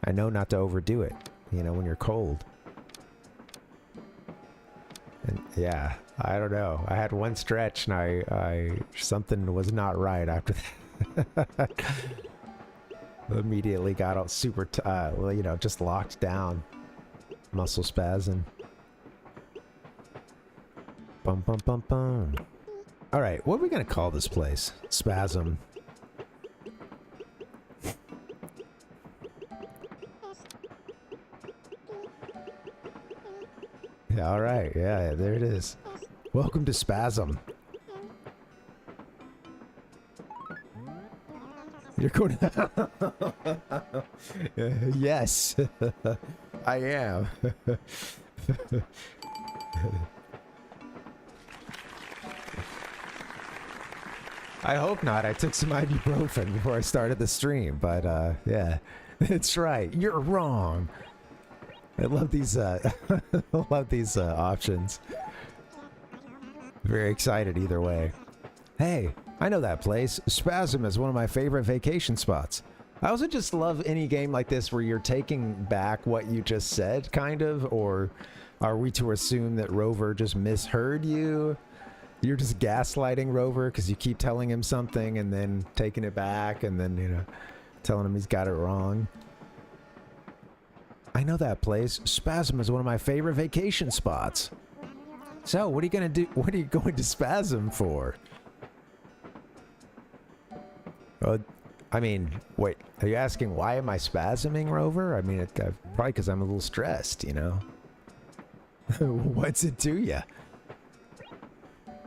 I know not to overdo it, you know, when you're cold. And yeah, I don't know. I had one stretch, and I something was not right after that. Immediately got out super, well, you know, just locked down. Muscle spasm. Bum bum bum bum. All right, what are we gonna call this place? Spasm. Yeah, all right. Yeah, there it is. Welcome to Spasm. You're going to... Yes. I am. I hope not. I took some ibuprofen before I started the stream, but yeah. That's right. You're wrong. I love these options. Very excited either way. Hey, I know that place. Spasm is one of my favorite vacation spots. I also just love any game like this where you're taking back what you just said, kind of, or are we to assume that Rover just misheard you? You're just gaslighting Rover because you keep telling him something and then taking it back and then, you know, telling him he's got it wrong. I know that place. Spasm is one of my favorite vacation spots. So, what are you gonna do? What are you going to Spasm for? I mean, wait, are you asking why am I spasming, Rover? I mean, probably because I'm a little stressed, you know? What's it to ya?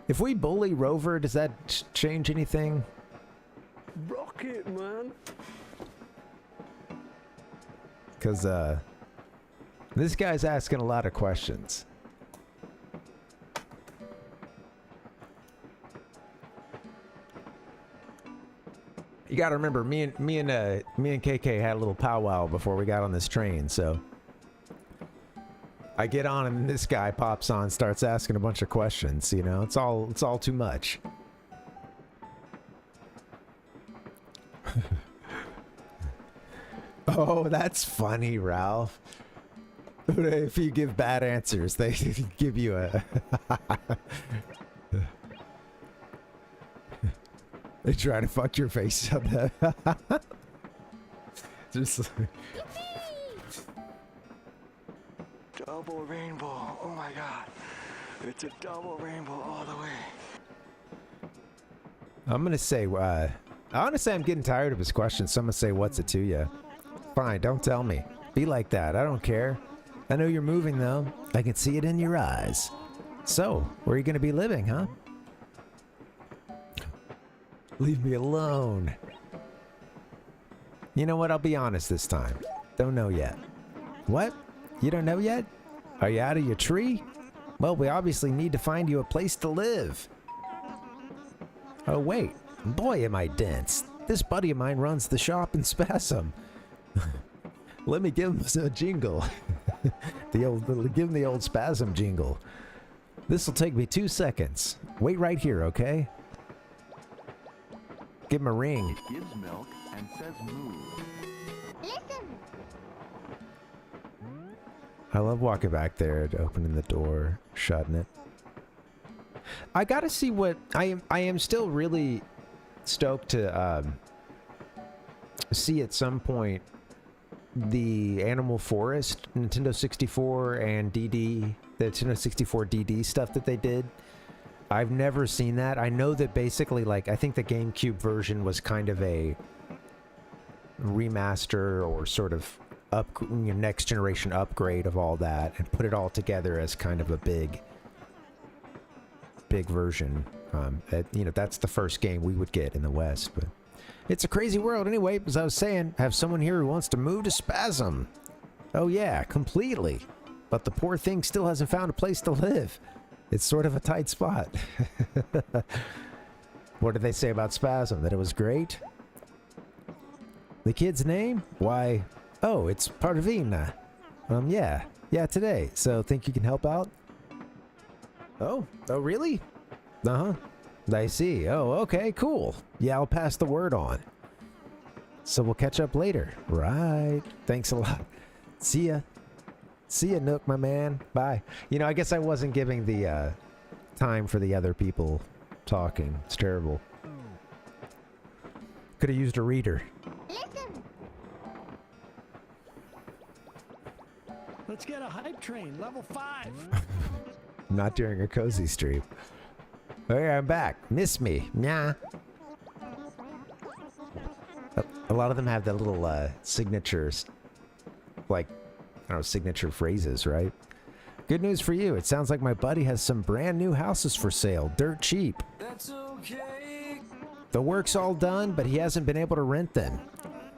If we bully Rover, does that change anything? Rocket, man. Because, this guy's asking a lot of questions. You gotta remember, me and KK had a little powwow before we got on this train, so I get on and this guy pops on, starts asking a bunch of questions, you know? It's all too much. Oh, that's funny, Ralph. If you give bad answers, they give you a... They try to fuck your face up. Just... Double rainbow. Oh my god. It's a double rainbow all the way. I'm gonna say, honestly, I'm getting tired of his questions, so I'm gonna say, what's it to you? Fine, don't tell me. Be like that, I don't care. I know you're moving, though. I can see it in your eyes. So, where are you gonna be living, huh? Leave me alone. You know what? I'll be honest this time. Don't know yet. What? You don't know yet? Are you out of your tree? Well, we obviously need to find you a place to live. Oh, wait. Boy, am I dense. This buddy of mine runs the shop in Spasm. Let me give him a jingle. Give him the old Spasm jingle. This'll take me 2 seconds. Wait right here, okay? Give him a ring. It gives milk and says moo. Listen. I love walking back there, opening the door, shutting it. I gotta see what I am still really stoked to see at some point the Animal Forest, Nintendo 64 and DD, the Nintendo 64 DD stuff that they did. I've never seen that. I know that basically, like, I think the GameCube version was kind of a remaster or sort of next generation upgrade of all that, and put it all together as kind of a big version. You know, that's the first game we would get in the West, but it's a crazy world. Anyway, as I was saying, I have someone here who wants to move to Spasm. Oh yeah, completely. But the poor thing still hasn't found a place to live. It's sort of a tight spot. What did they say about Spasm? That it was great? The kid's name? Why, oh, it's Parvina. Yeah, today. So think you can help out? Oh, really? Uh-huh. I see. Oh, okay, cool. Yeah, I'll pass the word on. So we'll catch up later. Right. Thanks a lot. See ya. See ya, Nook, my man. Bye. You know, I guess I wasn't giving the time for the other people talking. It's terrible. Could have used a reader. Listen. Let's get a hype train, level 5. Not during a cozy stream. Okay, I'm back. Miss me. Nah. A lot of them have that little signatures, like, I don't know, signature phrases, right? Good news for you. It sounds like my buddy has some brand new houses for sale, dirt cheap. That's okay. The work's all done, but he hasn't been able to rent them.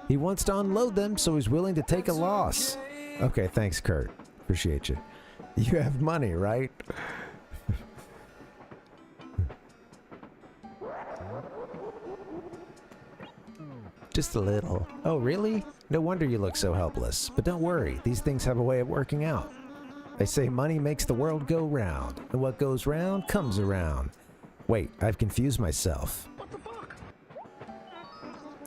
He wants to unload them, so he's willing to take a loss. Okay, thanks, Kurt. Appreciate you. You have money, right? Just a little. Oh, really? No wonder you look so helpless. But don't worry, these things have a way of working out. They say money makes the world go round, and what goes round comes around. Wait, I've confused myself. What the fuck?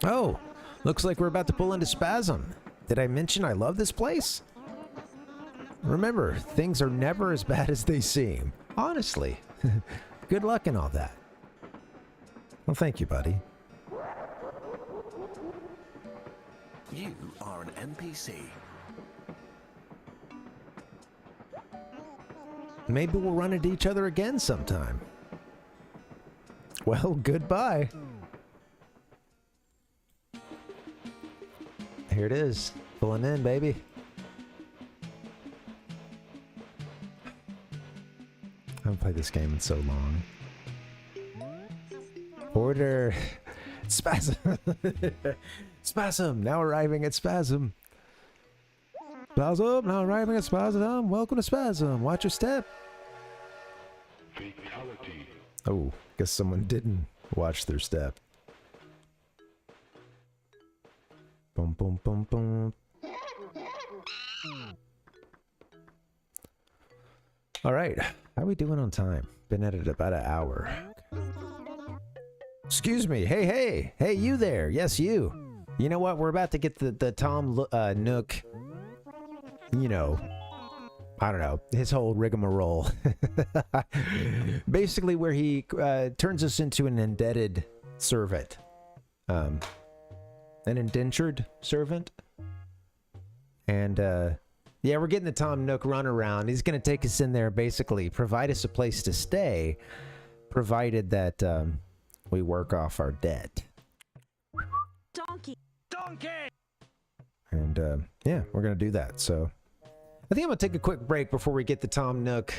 Oh, looks like we're about to pull into Spasm. Did I mention I love this place? Remember, things are never as bad as they seem. Honestly. Good luck and all that. Well, thank you, buddy. You are an NPC. Maybe we'll run into each other again sometime. Well, goodbye. Here it is. Pulling in, baby. I haven't played this game in so long. Order. Spasm. Spasm. Now arriving at Spasm. Spasm. Now arriving at Spasm. Welcome to Spasm. Watch your step. Fatality. Oh, guess someone didn't watch their step. Boom, boom, boom, boom. All right. How are we doing on time? Been at it about an hour. Excuse me. Hey, hey. Hey, you there. Yes, you. You know what? We're about to get the Tom Nook, you know, I don't know, his whole rigmarole. Basically where he turns us into an indebted servant. An indentured servant. And, yeah, we're getting the Tom Nook runaround. He's going to take us in there, basically, provide us a place to stay, provided that we work off our debt. Donkey! Donkey! And, yeah, we're going to do that. So, I think I'm going to take a quick break before we get the Tom Nook.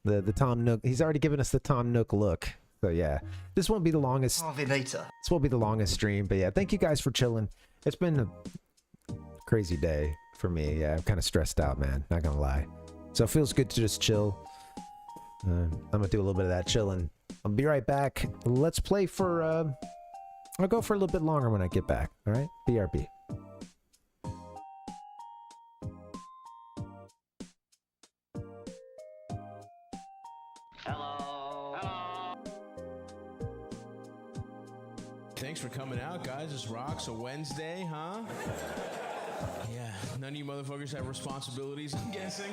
The Tom Nook. He's already given us the Tom Nook look. So, yeah. This won't be the longest. Parvinator. This won't be the longest stream. But, yeah, thank you guys for chilling. It's been a crazy day for me. Yeah, I'm kind of stressed out, man. Not going to lie. So, it feels good to just chill. I'm going to do a little bit of that chilling. I'll be right back. Let's play for, I'll go for a little bit longer when I get back. All right? BRB. Thanks for coming out, guys. This rocks. A Wednesday, huh? Yeah, none of you motherfuckers have responsibilities, I'm guessing.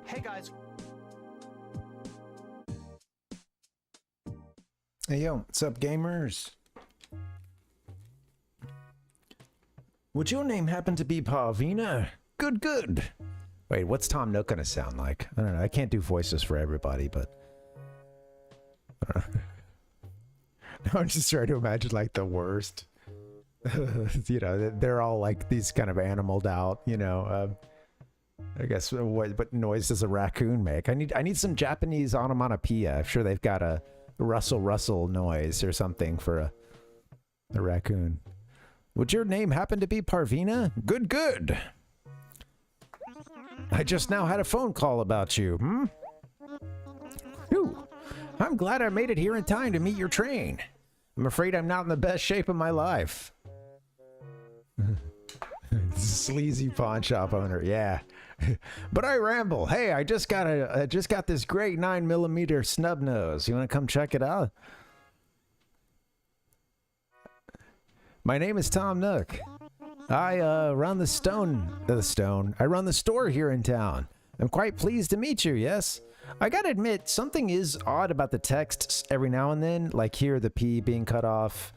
Hey guys. Hey yo, what's up, gamers? Would your name happen to be Parvina? Good, good. Wait, what's Tom Nook gonna sound like? I don't know. I can't do voices for everybody, but I don't know. No, I'm just trying to imagine like the worst. You know, they're all like these kind of animaled out. You know, I guess what noise does a raccoon make? I need some Japanese onomatopoeia. I'm sure they've got a rustle noise or something for a raccoon. Would your name happen to be Parvina? Good, good. I just now had a phone call about you, Ooh, I'm glad I made it here in time to meet your train. I'm afraid I'm not in the best shape of my life. Sleazy pawn shop owner, yeah. But I ramble. Hey, I just got this great 9mm snub nose. You want to come check it out? My name is Tom Nook. I run the store here in town. I'm quite pleased to meet you, yes? I gotta admit, something is odd about the text every now and then, like here the P being cut off.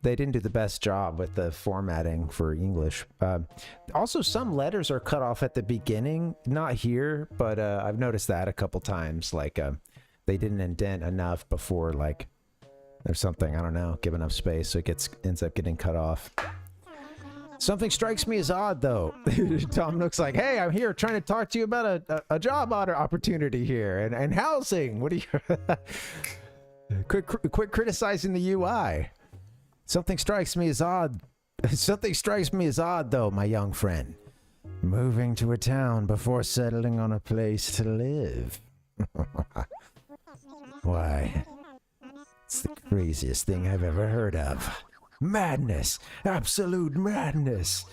They didn't do the best job with the formatting for English. Also, some letters are cut off at the beginning, not here, but I've noticed that a couple times, like they didn't indent enough before, like, there's something, I don't know, give enough space, so it ends up getting cut off. Something strikes me as odd, though. Tom Nook's like, hey, I'm here trying to talk to you about a job opportunity here and housing. What do you... quit criticizing the UI. Something strikes me as odd. Something strikes me as odd, though, my young friend. Moving to a town before settling on a place to live. Why, it's the craziest thing I've ever heard of. Madness! Absolute madness!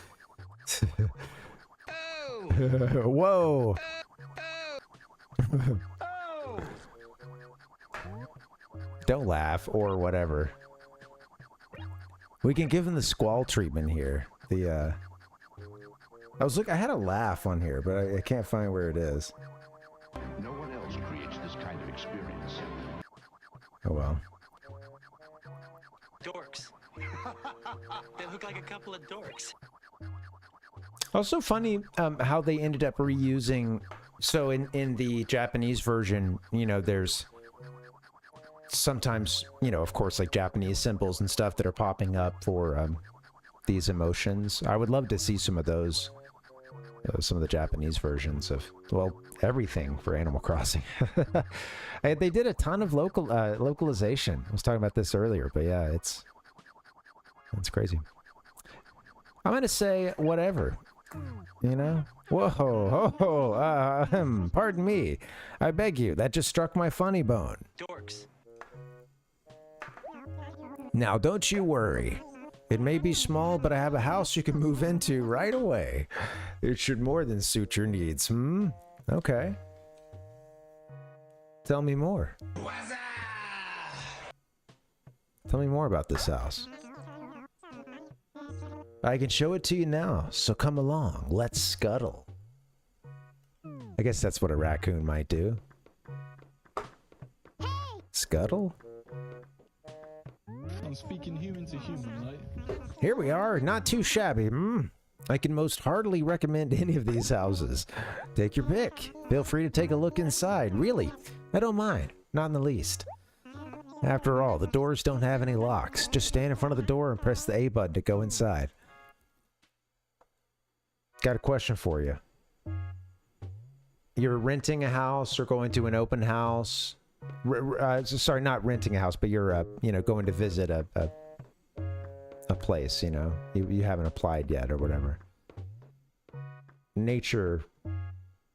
Whoa! Don't laugh, or whatever. We can give him the squall treatment here. I had a laugh on here, but I can't find where it is. No one else creates this kind of experience. Oh well. Dorks. They look like a couple of dorks. Also funny how they ended up reusing. So in the Japanese version, you know, there's sometimes, you know, of course, like Japanese symbols and stuff that are popping up for these emotions. I would love to see some of those, some of the Japanese versions of, well, everything for Animal Crossing. And they did a ton of localization. I was talking about this earlier, but yeah, it's crazy. I'm gonna say whatever, you know? Whoa, pardon me. I beg you, that just struck my funny bone. Dorks. Now, don't you worry. It may be small, but I have a house you can move into right away. It should more than suit your needs, Okay. Tell me more. Tell me more about this house. I can show it to you now, so come along. Let's scuttle. I guess that's what a raccoon might do. Scuttle? I'm speaking human to human, right? Here we are, not too shabby, I can most heartily recommend any of these houses. Take your pick. Feel free to take a look inside. Really, I don't mind. Not in the least. After all, the doors don't have any locks. Just stand in front of the door and press the A button to go inside. Got a question for you. You're renting a house or going to an open house. Sorry, not renting a house, but you're, you know, going to visit a place, you know. You haven't applied yet or whatever. Nature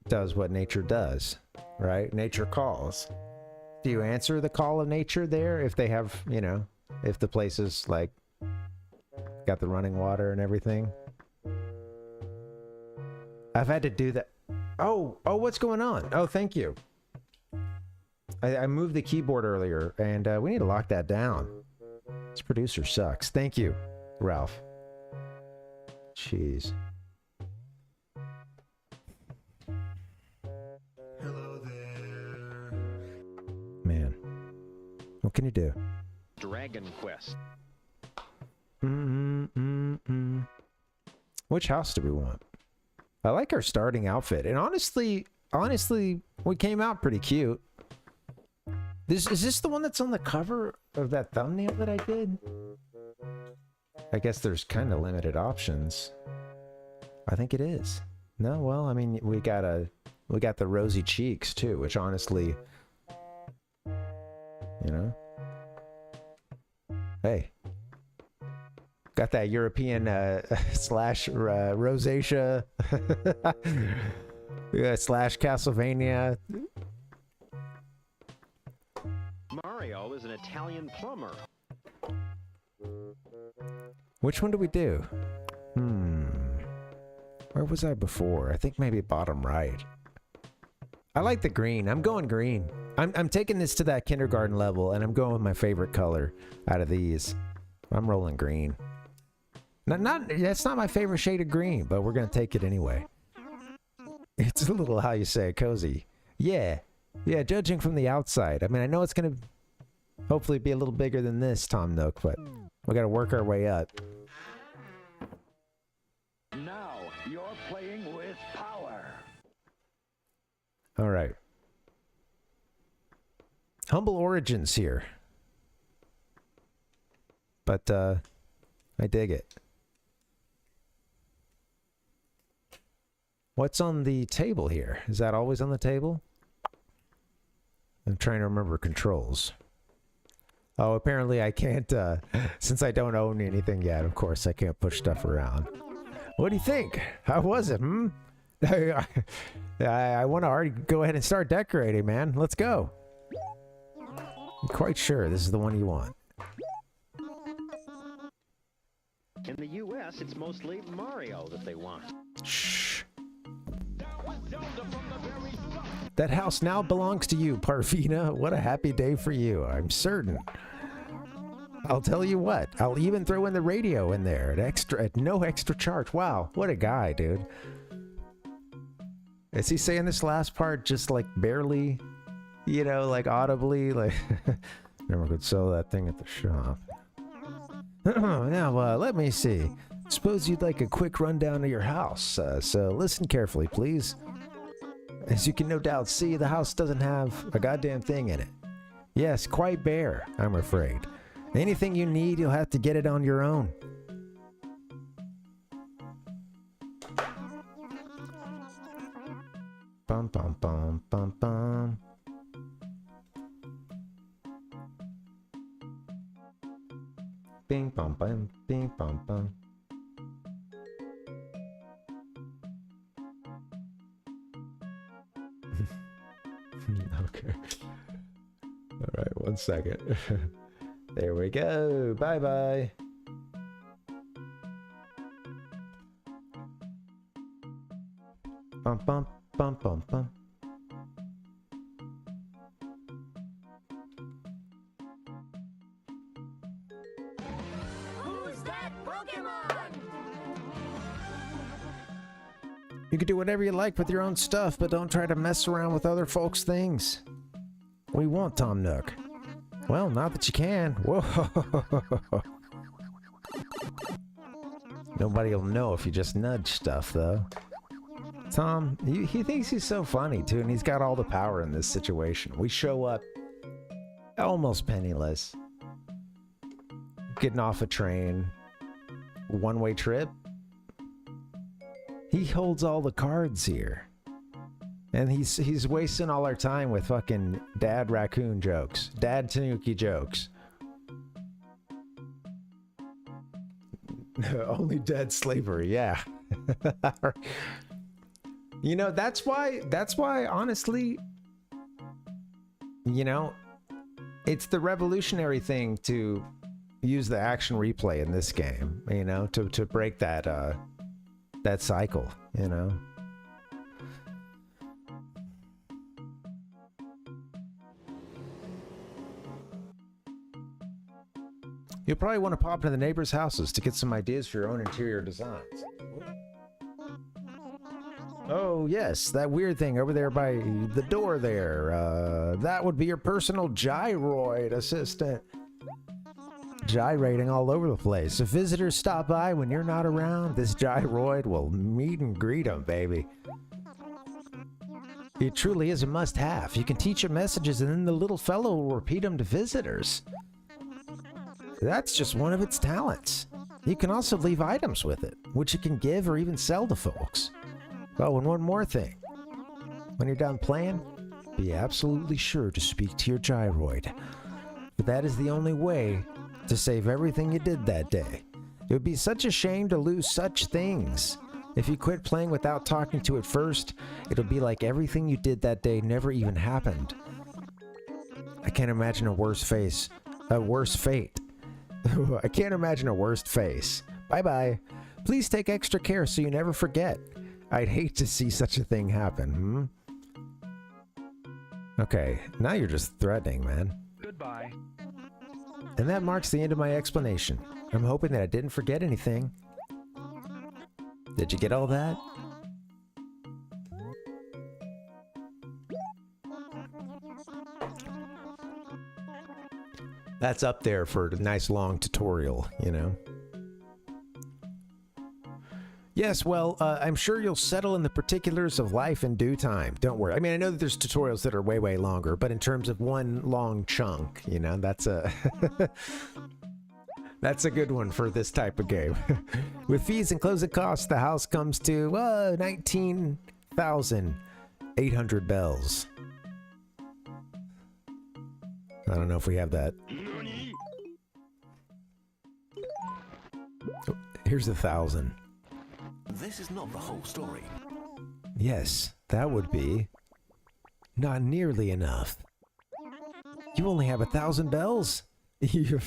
does what nature does, right? Nature calls. Do you answer the call of nature there if they have, you know, if the place is like got the running water and everything? I've had to do that. Oh, what's going on? Oh, thank you. I moved the keyboard earlier, and we need to lock that down. This producer sucks. Thank you, Ralph. Jeez. can you do? Dragon Quest. Which house do we want? I like our starting outfit, and honestly, we came out pretty cute. Is this the one that's on the cover of that thumbnail that I did? I guess there's kind of limited options. I think it is. No, well, I mean, we got the rosy cheeks too, which honestly, you know, hey, got that European slash rosacea slash Castlevania. Mario is an Italian plumber. Which one do we do? Where was I before? I think maybe bottom right. I like the green. I'm going green. I'm taking this to that kindergarten level, and I'm going with my favorite color out of these. I'm rolling green. That's not my favorite shade of green, but we're gonna take it anyway. It's a little, how you say it, cozy. Yeah, judging from the outside. I mean, I know it's gonna hopefully be a little bigger than this, Tom Nook, but we gotta work our way up. Now you're playing with power. All right. Humble origins here. But, I dig it. What's on the table here? Is that always on the table? I'm trying to remember controls. Oh, apparently I can't, since I don't own anything yet, of course, I can't push stuff around. What do you think? How was it, I want to already go ahead and start decorating, man. Let's go. I'm quite sure this is the one you want. In the U.S., it's mostly Mario that they want. Shh. That house now belongs to you, Parvina. What a happy day for you, I'm certain. I'll tell you what, I'll even throw in the radio in there at no extra charge. Wow, what a guy, dude. Is he saying this last part just like barely, you know, like audibly? Like, never could sell that thing at the shop. Now, let me see. Suppose you'd like a quick rundown of your house, so listen carefully, please. As you can no doubt see, the house doesn't have a goddamn thing in it. Yes, quite bare, I'm afraid. Anything you need, you'll have to get it on your own. Bum bum bum bum bum. Bing bum bum bing bum bum. Okay. All right, 1 second. There we go. Bye bye. Bum bum bum bum bum. Who's that Pokemon? You can do whatever you like with your own stuff, but don't try to mess around with other folks' things. What do you want, Tom Nook? Well, not that you can. Whoa. Nobody will know if you just nudge stuff, though. Tom, he thinks he's so funny, too, and he's got all the power in this situation. We show up almost penniless. Getting off a train. One-way trip. He holds all the cards here. And he's wasting all our time with fucking Dad Raccoon jokes. Dad Tanuki jokes. Only dead slavery, yeah. You know, that's why, honestly, you know, it's the revolutionary thing to use the action replay in this game, you know, to break that, that cycle, you know. You'll probably want to pop into the neighbors' houses to get some ideas for your own interior designs. Oh, yes, that weird thing over there by the door there. That would be your personal gyroid assistant. Gyrating all over the place. If visitors stop by when you're not around, this gyroid will meet and greet them, baby. It truly is a must-have. You can teach it messages and then the little fellow will repeat them to visitors. That's just one of its talents. You can also leave items with it, which you can give or even sell to folks. Oh, and one more thing. When you're done playing, be absolutely sure to speak to your gyroid. But that is the only way to save everything you did that day. It would be such a shame to lose such things. If you quit playing without talking to it first, it'll be like everything you did that day never even happened. I can't imagine a worse fate. I can't imagine a worst face. Bye-bye. Please take extra care so you never forget. I'd hate to see such a thing happen, Okay, now you're just threatening, man. Goodbye. And that marks the end of my explanation. I'm hoping that I didn't forget anything. Did you get all that? That's up there for a nice long tutorial, you know? Yes, well, I'm sure you'll settle in the particulars of life in due time. Don't worry. I mean, I know that there's tutorials that are way, way longer, but in terms of one long chunk, you know, that's a... that's a good one for this type of game. With fees and closing costs, the house comes to 19,800 bells. I don't know if we have that. Oh, here's 1,000. This is not the whole story. Yes, that would be not nearly enough. You only have 1,000 bells? You're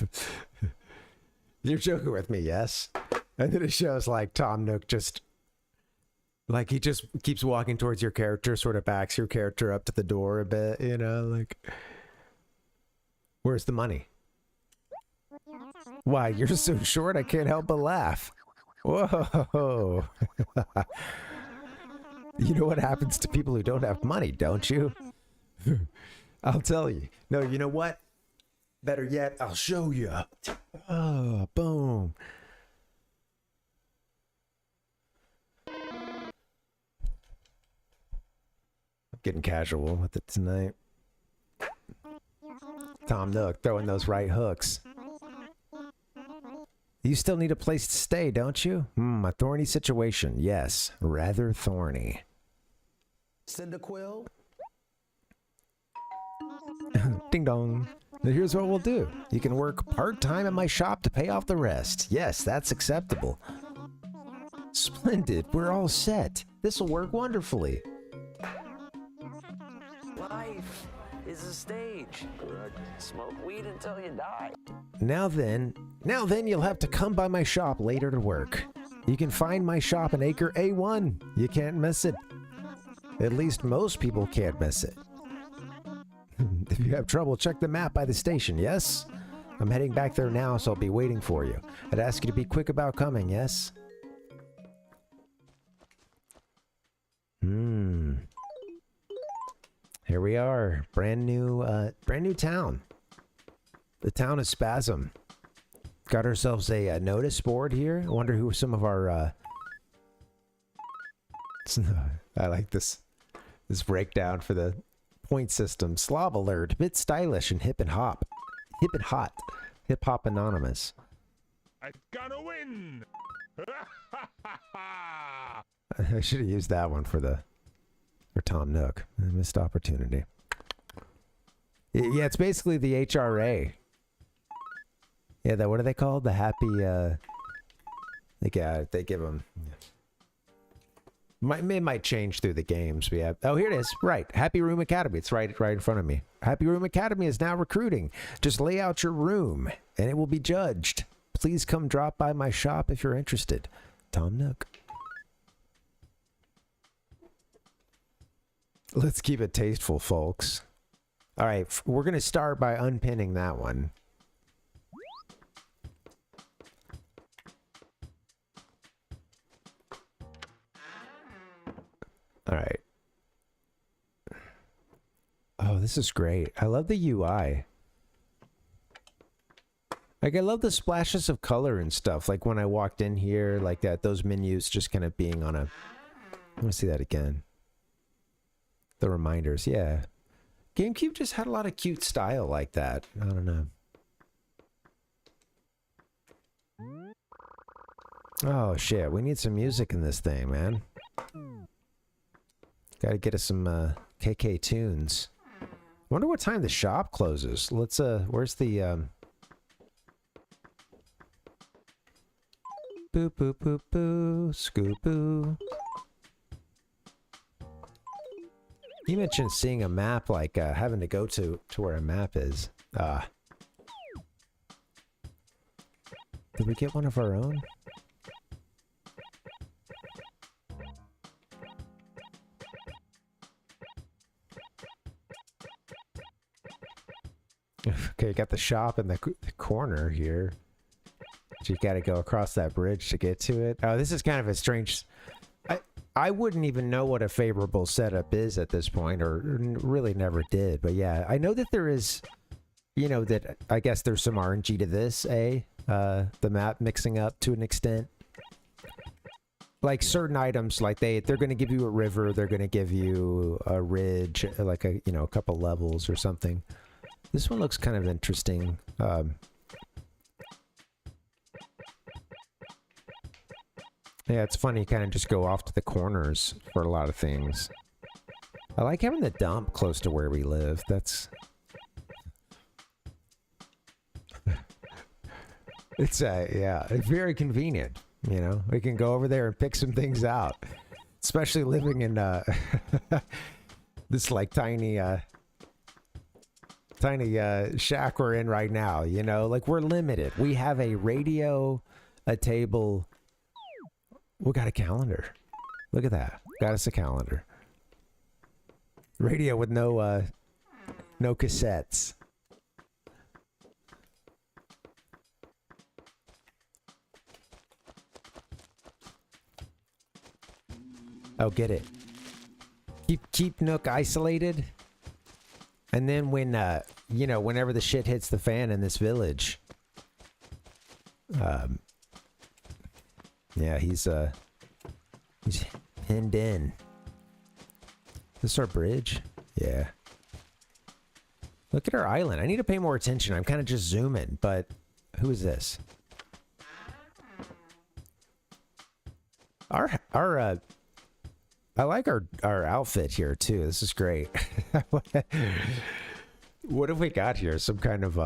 joking with me, yes? And then it shows like Tom Nook just... like he just keeps walking towards your character, sort of backs your character up to the door a bit, you know, like... Where's the money? Why, you're so short I can't help but laugh. Whoa. You know what happens to people who don't have money, don't you? I'll tell you. No, you know what? Better yet, I'll show you. Oh, boom. I'm getting casual with it tonight. Tom Nook throwing those right hooks. You still need a place to stay, don't you? A thorny situation. Yes, rather thorny. Cyndaquil? Ding dong. Now here's what we'll do. You can work part-time at my shop to pay off the rest. Yes, that's acceptable. Splendid. We're all set. This will work wonderfully. Life is a stage. Smoke weed until you die. Now then, you'll have to come by my shop later to work. You can find my shop in Acre A1. You can't miss it. At least most people can't miss it. If you have trouble, check the map by the station, yes? I'm heading back there now, so I'll be waiting for you. I'd ask you to be quick about coming, yes? Here we are. Brand new town. The town of Spasm. Got ourselves a notice board here. I wonder who some of our... I like this breakdown for the point system. Slav alert. Bit stylish and hip and hop. Hip and hot. Hip hop anonymous. I gotta win! I should have used that one for Tom Nook. A missed opportunity. Yeah, it's basically the HRA. Yeah, what are they called? The happy, they give them... It might change through the games. We have... Oh, here it is. Right. Happy Room Academy. It's right in front of me. Happy Room Academy is now recruiting. Just lay out your room, and it will be judged. Please come drop by my shop if you're interested. Tom Nook. Let's keep it tasteful, folks. All right, we're going to start by unpinning that one. All right. Oh, this is great. I love the UI. Like, I love the splashes of color and stuff. Like, when I walked in here, like that, those menus just kind of being on a... I want to see that again. The reminders, yeah. GameCube just had a lot of cute style like that. I don't know. Oh, shit. We need some music in this thing, man. Gotta get us some KK tunes. Wonder what time the shop closes. Let's, where's the, Boo, boo, boo, boo, scoop, boo. You mentioned seeing a map, like, having to go to where a map is. Did we get one of our own? Okay, got the shop in the corner here. You gotta go across that bridge to get to it. Oh, this is kind of a strange... I wouldn't even know what a favorable setup is at this point, or really never did. But yeah, I know that there is, you know, that I guess there's some RNG to this, the map mixing up to an extent. Like certain items, like they're going to give you a river, they're going to give you a ridge, like a, you know, a couple levels or something. This one looks kind of interesting. Yeah, it's funny, you kind of just go off to the corners for a lot of things. I like having the dump close to where we live. That's... it's, yeah, it's very convenient, you know? We can go over there and pick some things out. Especially living in, this, like, tiny shack we're in right now, you know? Like, we're limited. We have a radio, a table... We got a calendar. Look at that. Got us a calendar. Radio with no cassettes. Oh, get it. Keep Nook isolated. And then when, you know, whenever the shit hits the fan in this village, yeah, he's pinned in. Is this our bridge? Yeah. Look at our island. I need to pay more attention. I'm kind of just zooming, but who is this? I like our outfit here too. This is great. What have we got here? Some kind of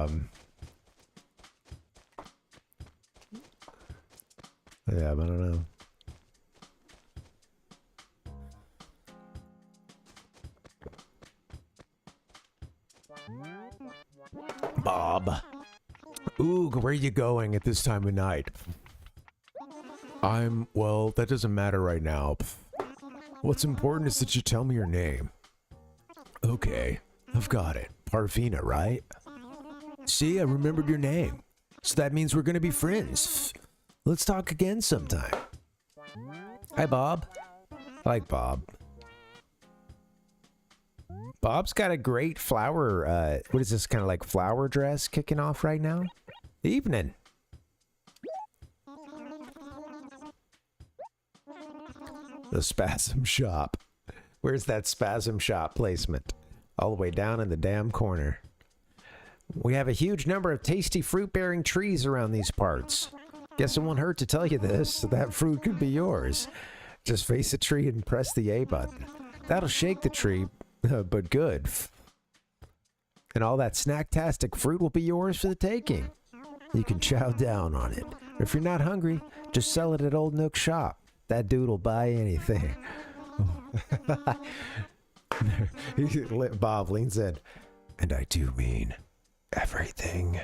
yeah, I don't know. Bob. Ooh, where are you going at this time of night? Well, that doesn't matter right now. What's important is that you tell me your name. Okay, I've got it. Parvina, right? See, I remembered your name. So that means we're gonna be friends. Let's talk again sometime. Hi, Bob. I like Bob. Bob's got a great flower, what is this, kind of like flower dress kicking off right now? Evening. The Spasm Shop. Where's that Spasm Shop placement? All the way down in the damn corner. We have a huge number of tasty fruit-bearing trees around these parts. Guess it won't hurt to tell you this. That fruit could be yours. Just face a tree and press the A button. That'll shake the tree, but good. And all that snacktastic fruit will be yours for the taking. You can chow down on it. If you're not hungry, just sell it at Old Nook's shop. That dude will buy anything. Bob leans in. And I do mean everything.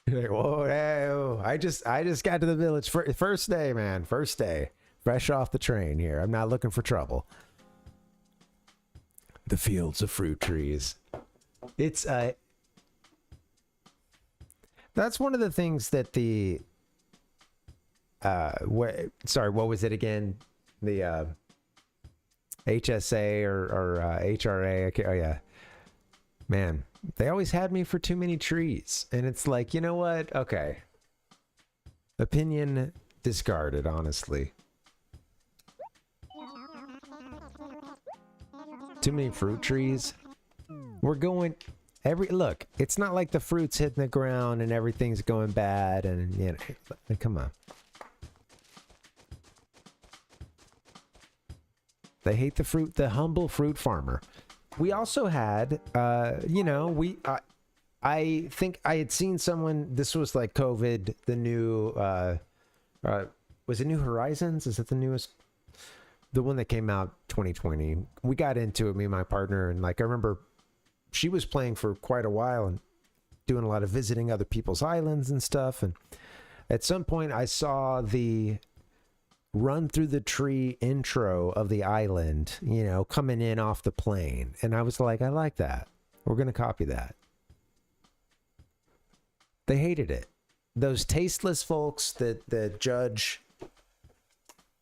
You're like, whoa, hey, oh, I just got to the village. First day, man. First day. Fresh off the train here. I'm not looking for trouble. The fields of fruit trees. It's, that's one of the things that the, sorry, what was it again? the HSA or HRA. Oh yeah, man, they always had me for too many trees, and it's like, you know what? Okay, opinion discarded. Honestly, too many fruit trees. We're going look. It's not like the fruit's hitting the ground and everything's going bad, and you know, come on. They hate the fruit, the humble fruit farmer. We also had, you know, I think I had seen someone, this was like COVID, the new, was it New Horizons? Is it the newest? The one that came out 2020. We got into it, me and my partner, and like, I remember she was playing for quite a while and doing a lot of visiting other people's islands and stuff. And at some point I saw the run through the tree intro of the island, you know, coming in off the plane. And I was like, I like that. We're going to copy that. They hated it. Those tasteless folks that judge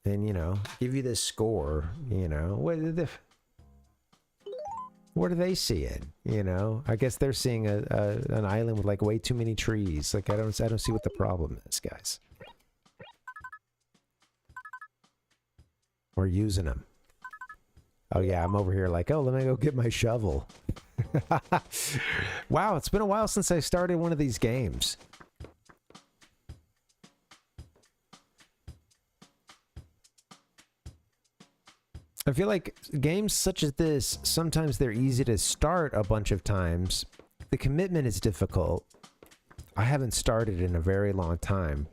and, you know, give you this score, you know, what are they seeing? You know, I guess they're seeing an island with like way too many trees. Like, I don't see what the problem is, guys. We're using them. Oh yeah, I'm over here like, oh, let me go get my shovel. Wow, it's been a while since I started one of these games. I feel like games such as this, sometimes they're easy to start a bunch of times. The commitment is difficult. I haven't started in a very long time.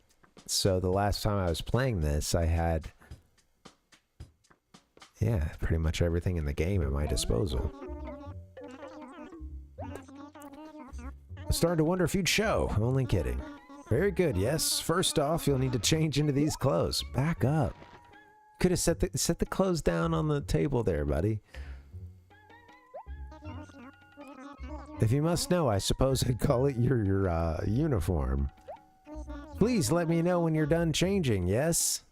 So the last time I was playing this, I had, yeah, pretty much everything in the game at my disposal. I'm starting to wonder if you'd show. I'm only kidding. Very good, yes. First off, you'll need to change into these clothes. Back up. Could have set the clothes down on the table there, buddy. If you must know, I suppose I'd call it your uniform. Please let me know when you're done changing, yes?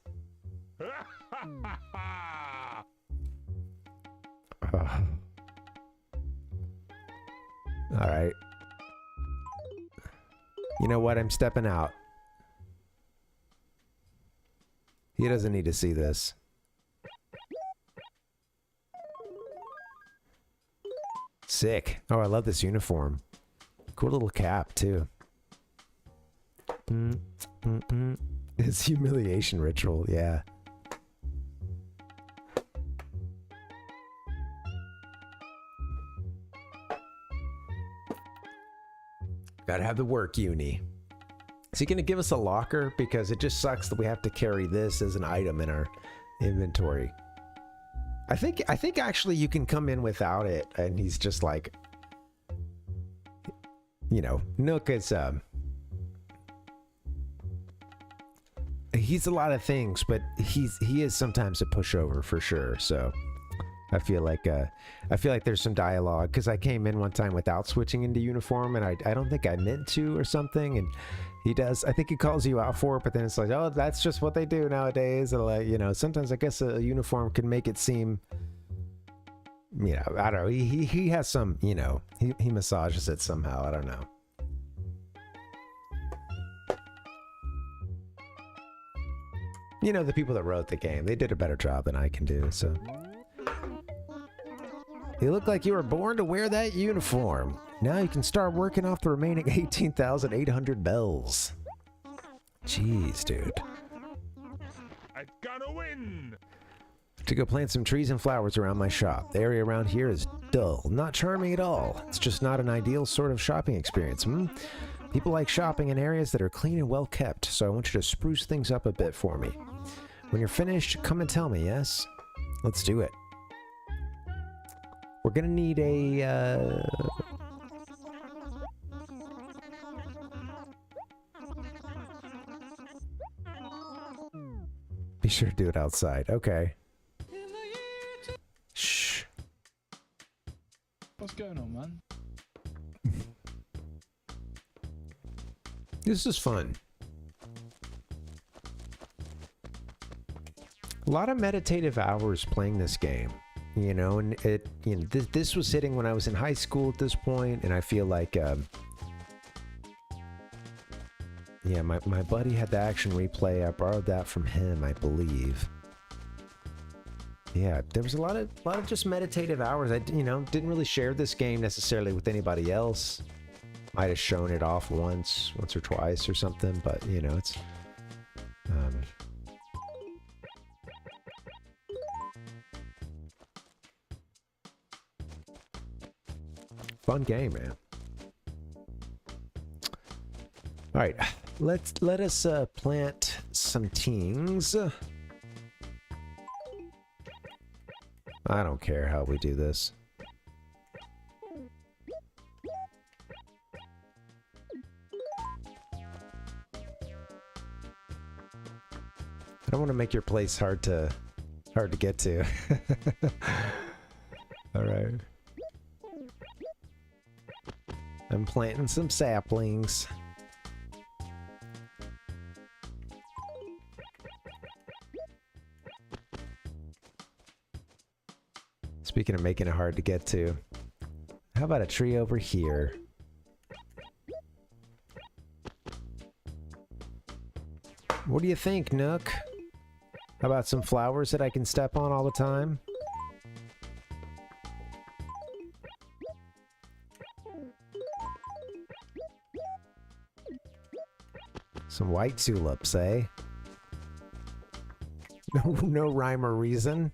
Alright. You know what? I'm stepping out. He doesn't need to see this. Sick. Oh, I love this uniform. Cool little cap, too. It's humiliation ritual, yeah. Gotta have the work uni. Is he gonna give us a locker? Because it just sucks that we have to carry this as an item in our inventory. I think actually you can come in without it, and he's just like, you know, Nook is he's a lot of things, but he is sometimes a pushover for sure. So I feel like there's some dialogue, because I came in one time without switching into uniform, and I don't think I meant to or something, and he does. I think he calls you out for it, but then it's like, oh, that's just what they do nowadays. And like, you know, sometimes I guess a uniform can make it seem, you know, I don't know. He has some, you know, he massages it somehow. I don't know. You know, the people that wrote the game, they did a better job than I can do. So you look like you were born to wear that uniform. Now you can start working off the remaining 18,800 bells. Jeez, dude. I'm gonna win! To go plant some trees and flowers around my shop. The area around here is dull, not charming at all. It's just not an ideal sort of shopping experience. People like shopping in areas that are clean and well kept, so I want you to spruce things up a bit for me. When you're finished, come and tell me, yes? Let's do it. We're gonna need a, Be sure to do it outside. Okay. Shh. What's going on, man? This is fun. A lot of meditative hours playing this game, you know, and this was hitting when I was in high school at this point, and I feel like, yeah, my buddy had the action replay. I borrowed that from him, I believe. Yeah, there was a lot of just meditative hours. I, didn't really share this game necessarily with anybody else. Might have shown it off once or twice or something, but it's fun game, man. All right, let us plant some things. I don't care how we do this. I don't want to make your place hard to get to. All right. I'm planting some saplings. Speaking of making it hard to get to, how about a tree over here? What do you think, Nook? How about some flowers that I can step on all the time? Some white tulips, eh? No rhyme or reason.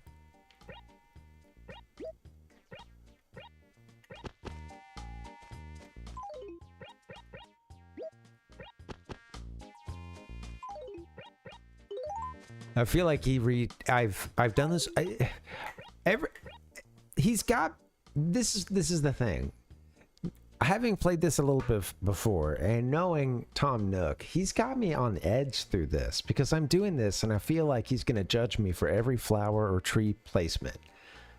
I feel like I've done this. He's got this is the thing. Having played this a little bit before and knowing Tom Nook, he's got me on edge through this because I'm doing this and I feel like he's going to judge me for every flower or tree placement.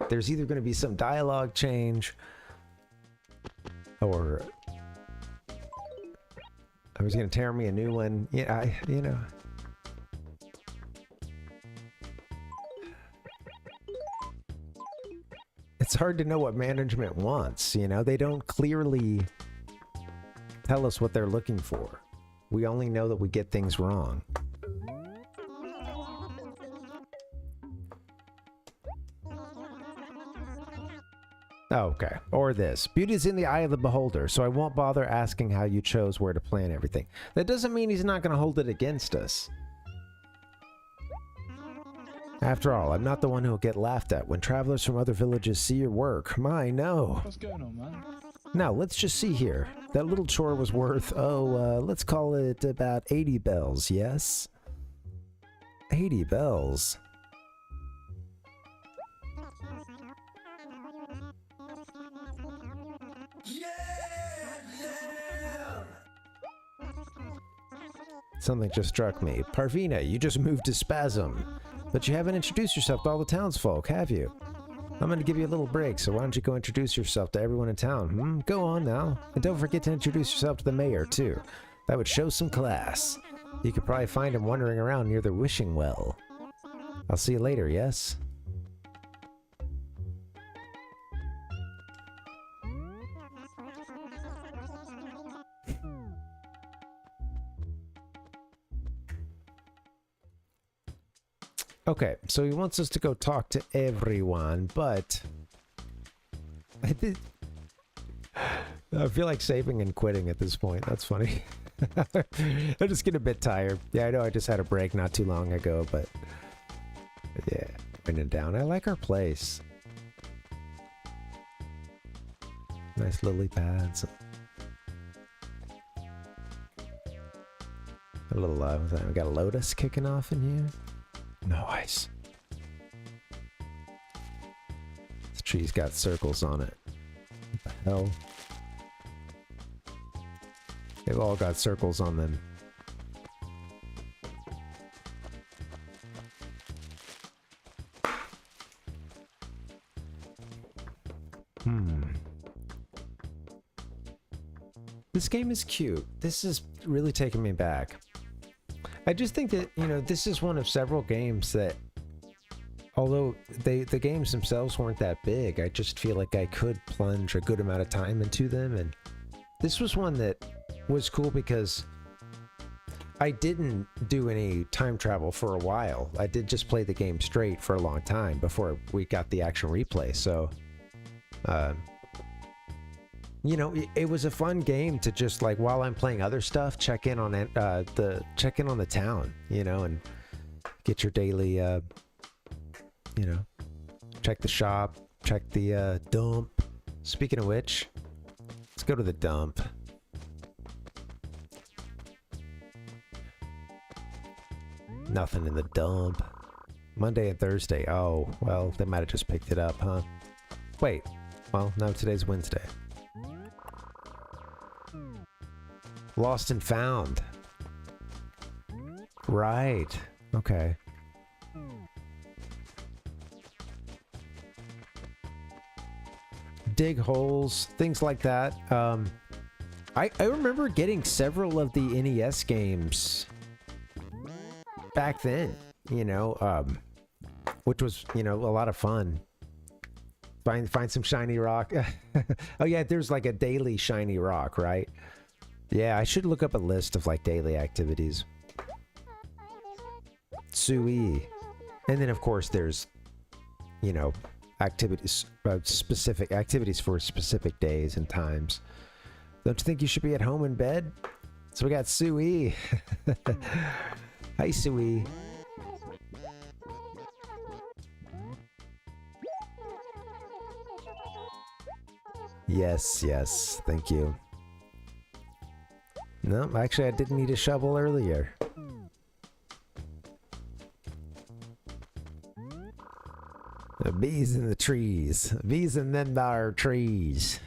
There's either going to be some dialogue change or I was going to tear me a new one. Yeah, It's hard to know what management wants, They don't clearly tell us what they're looking for. We only know that we get things wrong. Okay, or this. Beauty is in the eye of the beholder, so I won't bother asking how you chose where to plant everything. That doesn't mean he's not going to hold it against us. After all, I'm not the one who'll get laughed at when travelers from other villages see your work. No. What's going on, man? Now, let's just see here. That little chore was worth, let's call it about 80 bells, yes? 80 bells. Something just struck me. Parvina, you just moved to Spasm. But you haven't introduced yourself to all the townsfolk, have you? I'm going to give you a little break, so why don't you go introduce yourself to everyone in town? Go on now. And don't forget to introduce yourself to the mayor, too. That would show some class. You could probably find him wandering around near the wishing well. I'll see you later, yes? Okay, so he wants us to go talk to everyone, but I feel like saving and quitting at this point. That's funny. I just get a bit tired. Yeah, I know I just had a break not too long ago, but yeah, bring it down. I like our place. Nice lily pads. A little we got a lotus kicking off in here. Nice. This tree's got circles on it. What the hell? They've all got circles on them. This game is cute. This is really taking me back. I just think that, this is one of several games that although the games themselves weren't that big, I just feel like I could plunge a good amount of time into them. And this was one that was cool because I didn't do any time travel for a while. I did just play the game straight for a long time before we got the actual replay. So, you know, it was a fun game to just, like, while I'm playing other stuff, check in on the town, you know, and get your daily, you know, check the shop, check the dump. Speaking of which, let's go to the dump. Nothing in the dump. Monday and Thursday. Oh, well, they might have just picked it up, huh? Wait. Well, no, today's Wednesday. Lost and found. Right. Okay. Dig holes, things like that. I remember getting several of the NES games back then, you know, which was, you know, a lot of fun. Find some shiny rock. Oh yeah, there's like a daily shiny rock, right? Yeah, I should look up a list of like daily activities. Sui. And then of course there's, you know, activities, specific activities for specific days and times. Don't you think you should be at home in bed? So we got Sui. Hi, Sui. Yes, yes, thank you. No, actually I didn't need a shovel earlier. The bees in the trees. Bees in them there trees.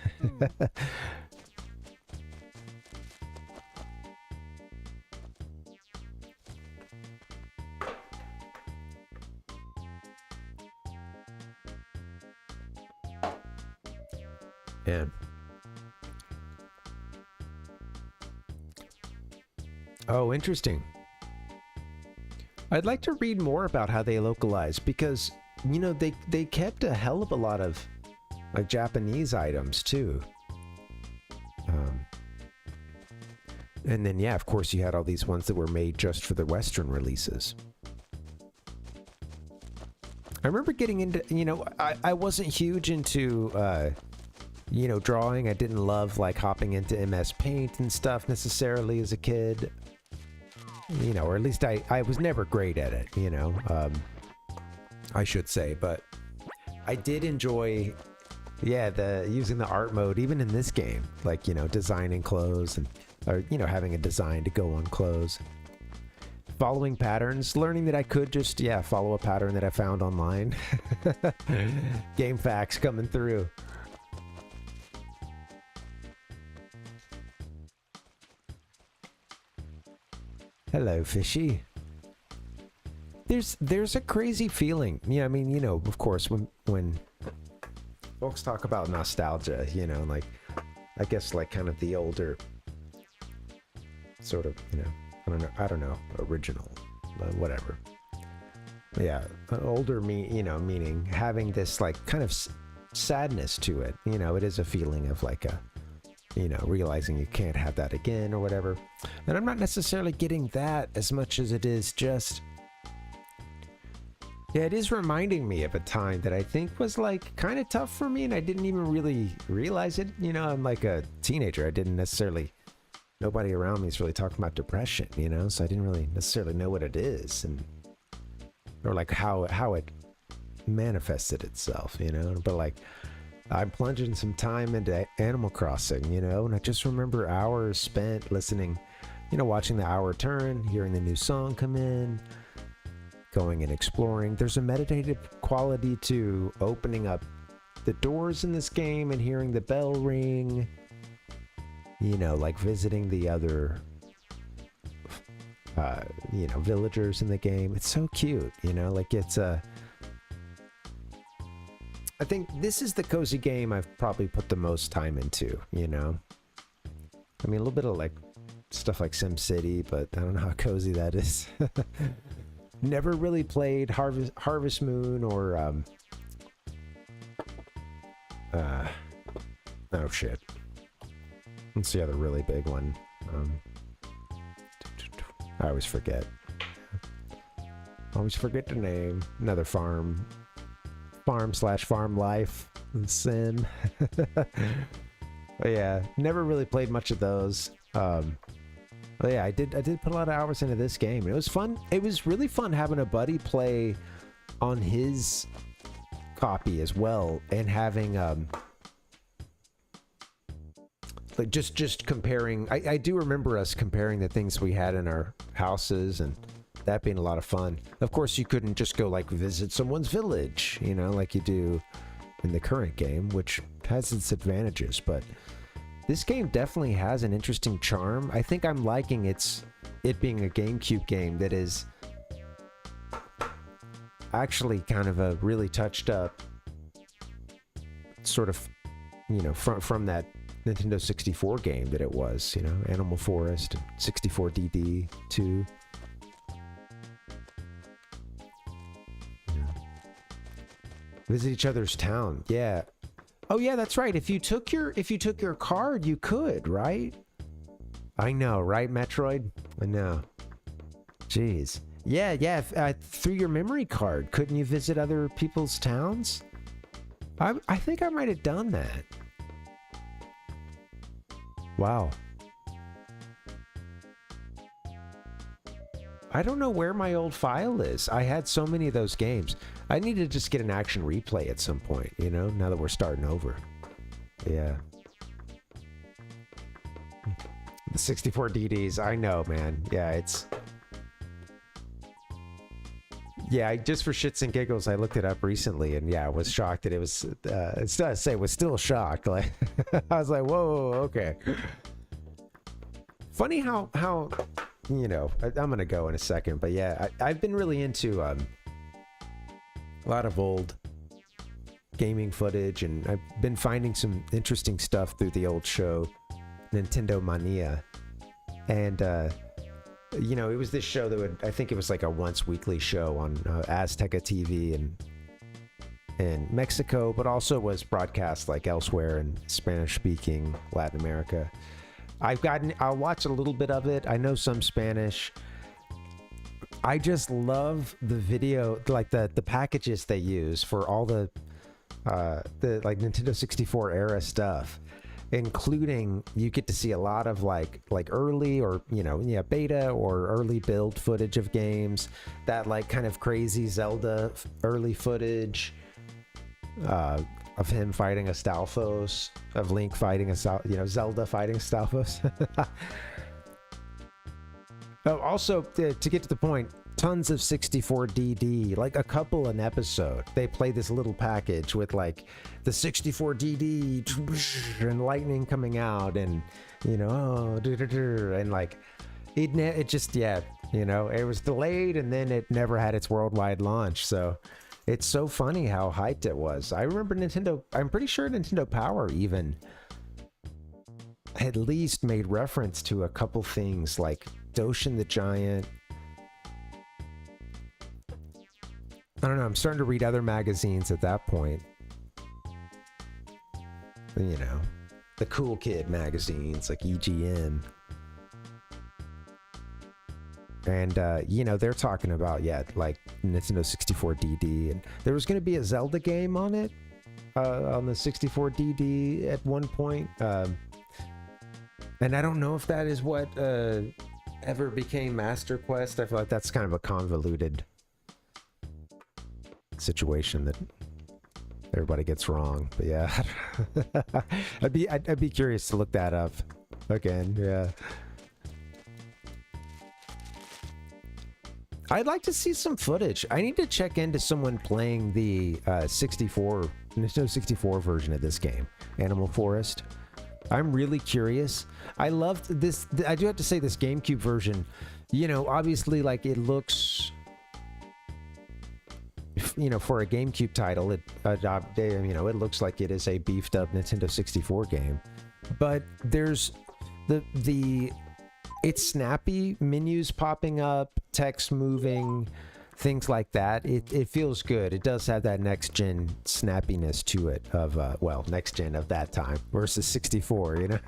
Yeah. Oh, interesting. I'd like to read more about how they localize, because, you know, they kept a hell of a lot of like Japanese items too. And then, yeah, of course you had all these ones that were made just for the Western releases. I remember getting into, you know, I wasn't huge into, you know, drawing. I didn't love like hopping into MS Paint and stuff necessarily as a kid. You know, or at least I was never great at it, you know, I should say, but I did enjoy, yeah, using the art mode, even in this game, like, you know, designing clothes and, or, you know, having a design to go on clothes. Following patterns, learning that I could just, yeah, follow a pattern that I found online. Game facts coming through. Hello, fishy. There's a crazy feeling. Yeah, I mean, you know, of course, when folks talk about nostalgia, you know, like, I guess like kind of the older sort of, you know, I don't know, original, whatever. Yeah, older meaning having this like kind of sadness to it. You know, it is a feeling of like a, you know, realizing you can't have that again or whatever. And I'm not necessarily getting that as much as it is just, yeah, it is reminding me of a time that I think was like kind of tough for me, and I didn't even really realize it. You know, I'm like a teenager. I didn't necessarily, nobody around me is really talking about depression, you know, so I didn't really necessarily know what it is, and or like how it manifested itself, you know. But like, I'm plunging some time into Animal Crossing, you know, and I just remember hours spent listening, you know, watching the hour turn, hearing the new song come in, going and exploring. There's a meditative quality to opening up the doors in this game and hearing the bell ring, you know, like visiting the other, you know, villagers in the game. It's so cute, you know, like it's I think this is the cozy game I've probably put the most time into, you know. I mean, a little bit of like stuff like SimCity, but I don't know how cozy that is. never really played Harvest Moon or oh shit. What's the other really big one? I always forget. Always forget the name. Another farm / farm life sim. But yeah, never really played much of those. But yeah, I did put a lot of hours into this game. It was fun. It was really fun having a buddy play on his copy as well, and having like just comparing. I do remember us comparing the things we had in our houses, and that being a lot of fun. Of course, you couldn't just go like visit someone's village, you know, like you do in the current game, which has its advantages, but this game definitely has an interesting charm. I think I'm liking it being a GameCube game that is actually kind of a really touched up sort of, you know, from that Nintendo 64 game that it was, you know, Animal Forest, 64 DD 2. Visit each other's town. Yeah. Oh yeah, that's right. If you took your card, you could, right? I know, right, Metroid? I know. Jeez. Yeah. Through your memory card, couldn't you visit other people's towns? I think I might have done that. Wow. I don't know where my old file is. I had so many of those games. I need to just get an action replay at some point, you know, now that we're starting over. Yeah. The 64 DDs, I know, man. Yeah, it's... Yeah, just for shits and giggles, I looked it up recently, and yeah, I was shocked that it was... was still shocked. Like, I was like, whoa, okay. Funny how you know, I'm gonna go in a second, but yeah, I've been really into... a lot of old gaming footage, and I've been finding some interesting stuff through the old show Nintendo Mania. And you know, it was this show that would, I think it was like a once weekly show on Azteca TV in Mexico, but also was broadcast like elsewhere in Spanish speaking Latin America. I'll watch a little bit of it. I know some Spanish. I just love the video, like the packages they use for all the like Nintendo 64 era stuff, including you get to see a lot of like early or, you know, yeah, beta or early build footage of games, that like kind of crazy Zelda early footage of him fighting Astolfos, of Link fighting Zelda fighting Astolfos. Oh, also, to get to the point, tons of 64 DD, like a couple an episode. They play this little package with like the 64 DD and lightning coming out, and, you know, and like it just, yeah, you know, it was delayed and then it never had its worldwide launch. So it's so funny how hyped it was. I remember I'm pretty sure Nintendo Power even at least made reference to a couple things like Doshin the Giant. I don't know, I'm starting to read other magazines at that point. You know, the cool kid magazines like EGM. And, you know, they're talking about, yeah, like Nintendo 64 DD. And there was going to be a Zelda game on it, on the 64 DD at one point. And I don't know if that is what ever became Master Quest. I feel like that's kind of a convoluted situation that everybody gets wrong. But yeah, I'd be curious to look that up again. Yeah, I'd like to see some footage. I need to check into someone playing the Nintendo 64 version of this game, Animal Forest. I'm really curious. I loved this. I do have to say, this GameCube version, you know, obviously, like, it looks, you know, for a GameCube title, you know, it looks like it is a beefed up Nintendo 64 game. But there's it's snappy, menus popping up, text moving, things like that, it feels good. It does have that next gen snappiness to it of well, next gen of that time versus 64, you know.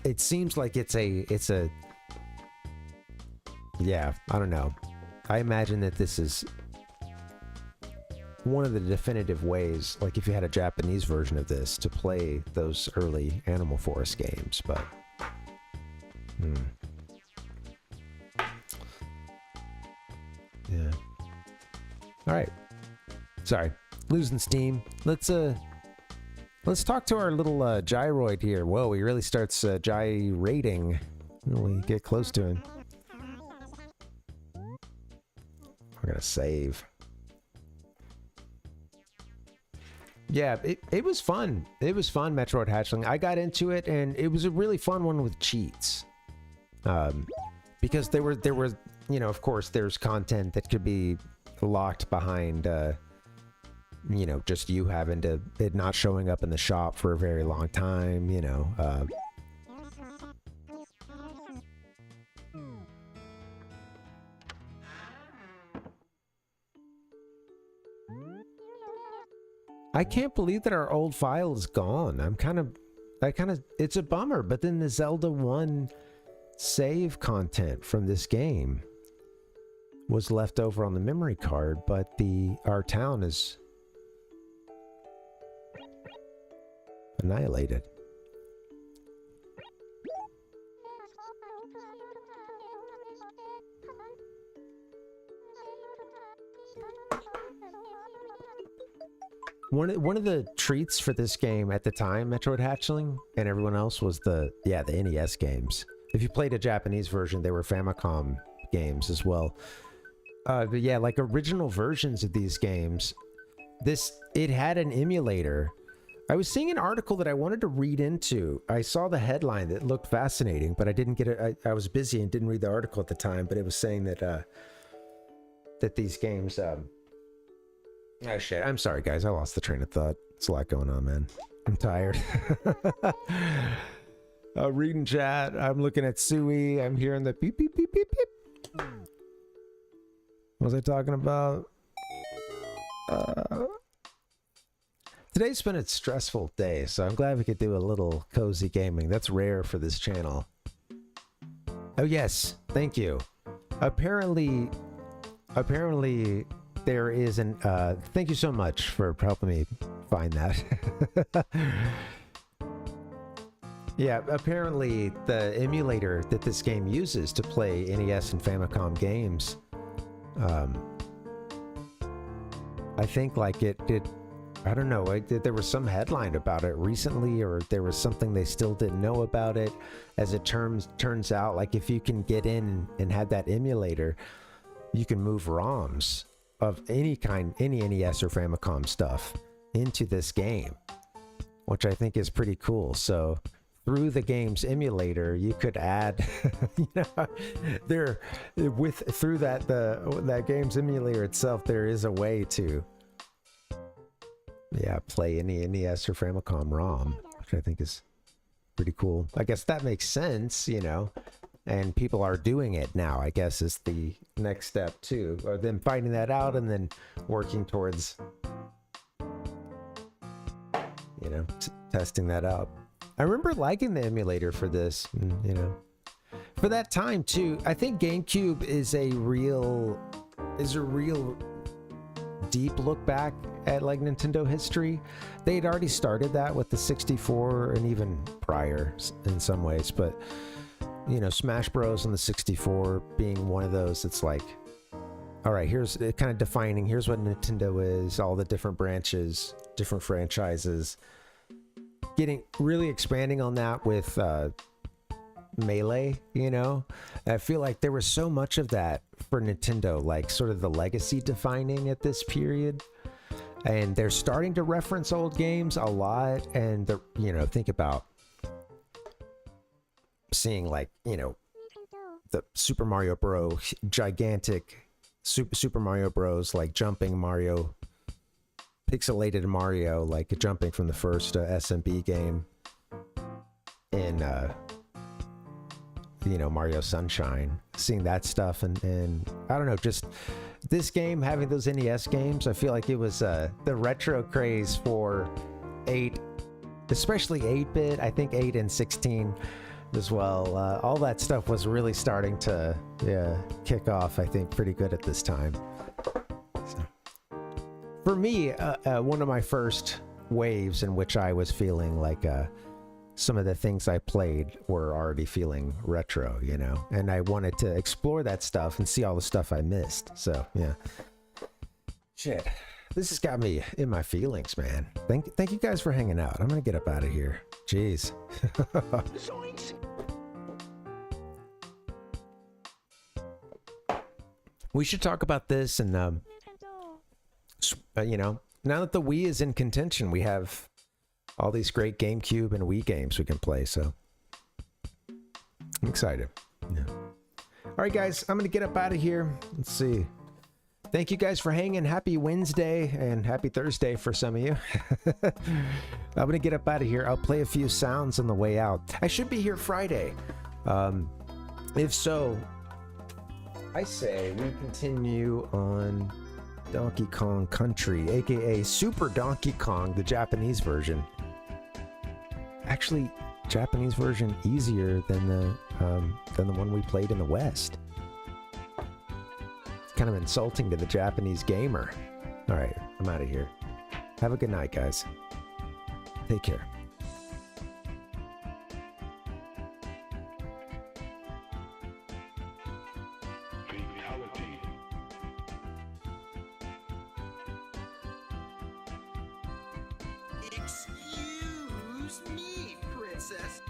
It seems like it's a yeah, I don't know. I imagine that this is one of the definitive ways, like if you had a Japanese version of this, to play those early Animal Forest games, but yeah. All right. Sorry, losing steam. Let's talk to our little gyroid here. Whoa, he really starts gyrating when we get close to him. We're gonna save. Yeah, it was fun. It was fun, Metroid Hatchling. I got into it, and it was a really fun one with cheats. Because there were, you know, of course, there's content that could be locked behind, you know, just you having to, it not showing up in the shop for a very long time, you know. I can't believe that our old file is gone. It's a bummer, but then the Zelda 1 save content from this game was left over on the memory card, but our town is annihilated. One of the treats for this game at the time, Metroid Hatchling, and everyone else, was the NES games. If you played a Japanese version, they were Famicom games as well. But yeah, like original versions of these games, it had an emulator. I was seeing an article that I wanted to read into. I saw the headline that looked fascinating, but I didn't get it. I was busy and didn't read the article at the time, but it was saying that that these games oh shit, I'm sorry guys, I lost the train of thought. It's a lot going on, man. I'm tired. Reading chat, I'm looking at Sui, I'm hearing the beep beep beep beep beep. What was I talking about? Today's been a stressful day, so I'm glad we could do a little cozy gaming. That's rare for this channel. Oh yes, thank you. Apparently there is an thank you so much for helping me find that. Yeah, apparently the emulator that this game uses to play NES and Famicom games, I think like it I don't know, there was some headline about it recently, or there was something they still didn't know about it. As it turns out, like if you can get in and have that emulator, you can move ROMs of any kind, any NES or Famicom stuff into this game, which I think is pretty cool. So through the game's emulator, you could add, you know, through that game's emulator itself, there is a way to, play any NES or Famicom ROM, which I think is pretty cool. I guess that makes sense, you know, and people are doing it now, I guess, is the next step too, or them finding that out and then working towards, you know, testing that out. I remember liking the emulator for this, you know, for that time too. I think GameCube is a real deep look back at like Nintendo history. They had already started that with the 64 and even prior in some ways, but you know, Smash Bros on the 64 being one of those. It's like, all right, here's it, kind of defining, here's what Nintendo is, all the different branches, different franchises, really expanding on that with Melee, you know. I feel like there was so much of that for Nintendo, like sort of the legacy defining at this period, and they're starting to reference old games a lot. And you know, think about seeing like, you know, the Super Mario Bros, gigantic Super Mario Bros, like jumping Mario, pixelated Mario, like jumping from the first SMB game in Mario Sunshine, seeing that stuff, and I don't know, just this game, having those NES games, I feel like it was the retro craze for 8, especially 8-bit, I think 8 and 16 as well. All that stuff was really starting to kick off, I think, pretty good at this time. So, for me, one of my first waves in which I was feeling like some of the things I played were already feeling retro, and I wanted to explore that stuff and see all the stuff I missed. So, yeah. Shit. This has got me in my feelings, man. Thank you guys for hanging out. I'm gonna get up out of here. Jeez. We should talk about this, and now that the Wii is in contention, we have all these great GameCube and Wii games we can play, so I'm excited. Yeah. All right, guys, I'm gonna get up out of here. Let's see. Thank you guys for hanging. Happy Wednesday and happy Thursday for some of you. I'm gonna get up out of here. I'll play a few sounds on the way out. I should be here Friday. If so, I say we continue on Donkey Kong Country, aka Super Donkey Kong, the Japanese version. Actually, Japanese version easier than the one we played in the West. It's kind of insulting to the Japanese gamer. All right, I'm out of here. Have a good night, guys. Take care. Excuse me, princess.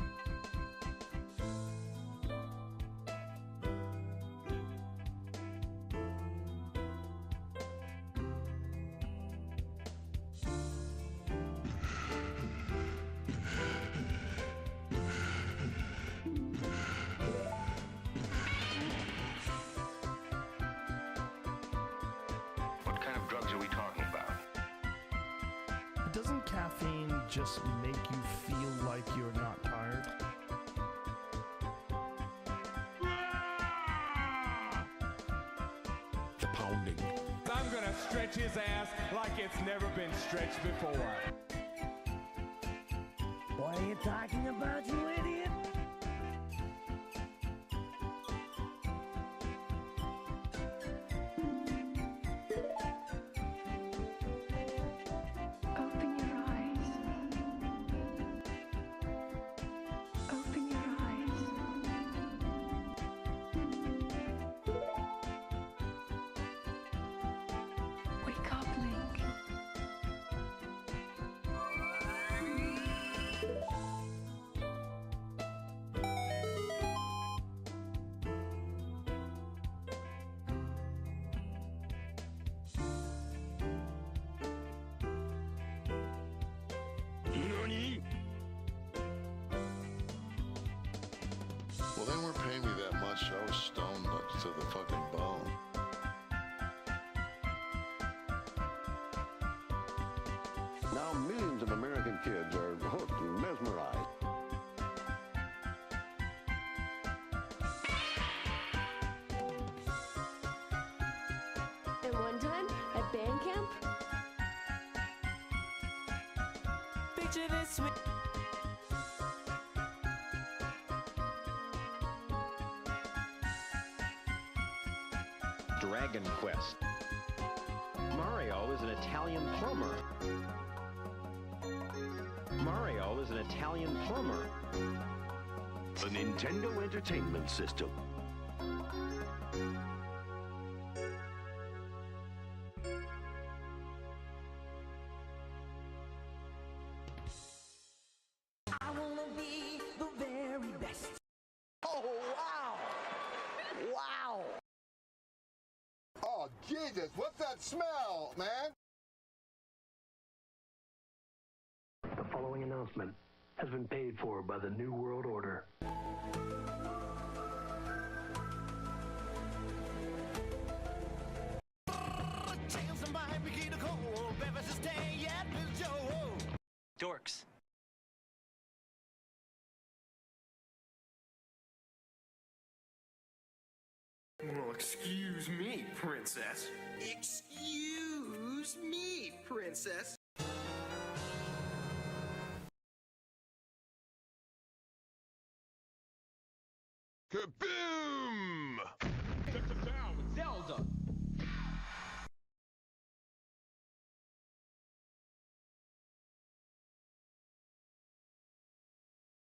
What kind of drugs are we talking about? Doesn't caffeine just make you feel like you're not tired? The pounding. I'm gonna stretch his ass like it's never been stretched before. What are you talking about, you idiot? Open your eyes. Open your eyes. Wake up, Link. NANI? Well, they weren't paying me that much. I was stoned up to the fucking bone. Now millions of American kids are hooked and mesmerized. And one time at band camp, Picture this with Dragon Quest. Mario is an Italian plumber. Mario is an Italian plumber. The Nintendo Entertainment System. I wanna be the very best. Oh, wow! Wow! Oh, Jesus, what's that smell, man? The following announcement has been paid for by the New World Order. Dorks. Well, excuse me, princess. Excuse me, princess. Kaboom! Down with Zelda.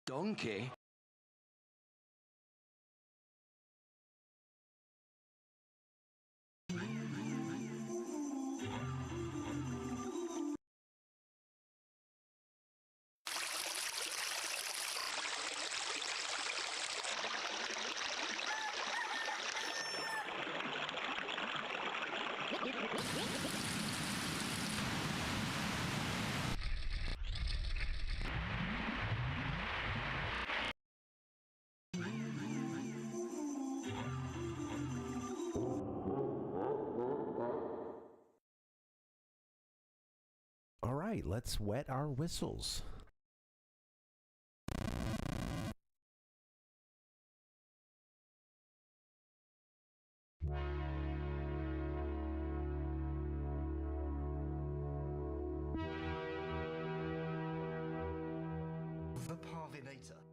Donkey? All right, let's wet our whistles. The Parvinator.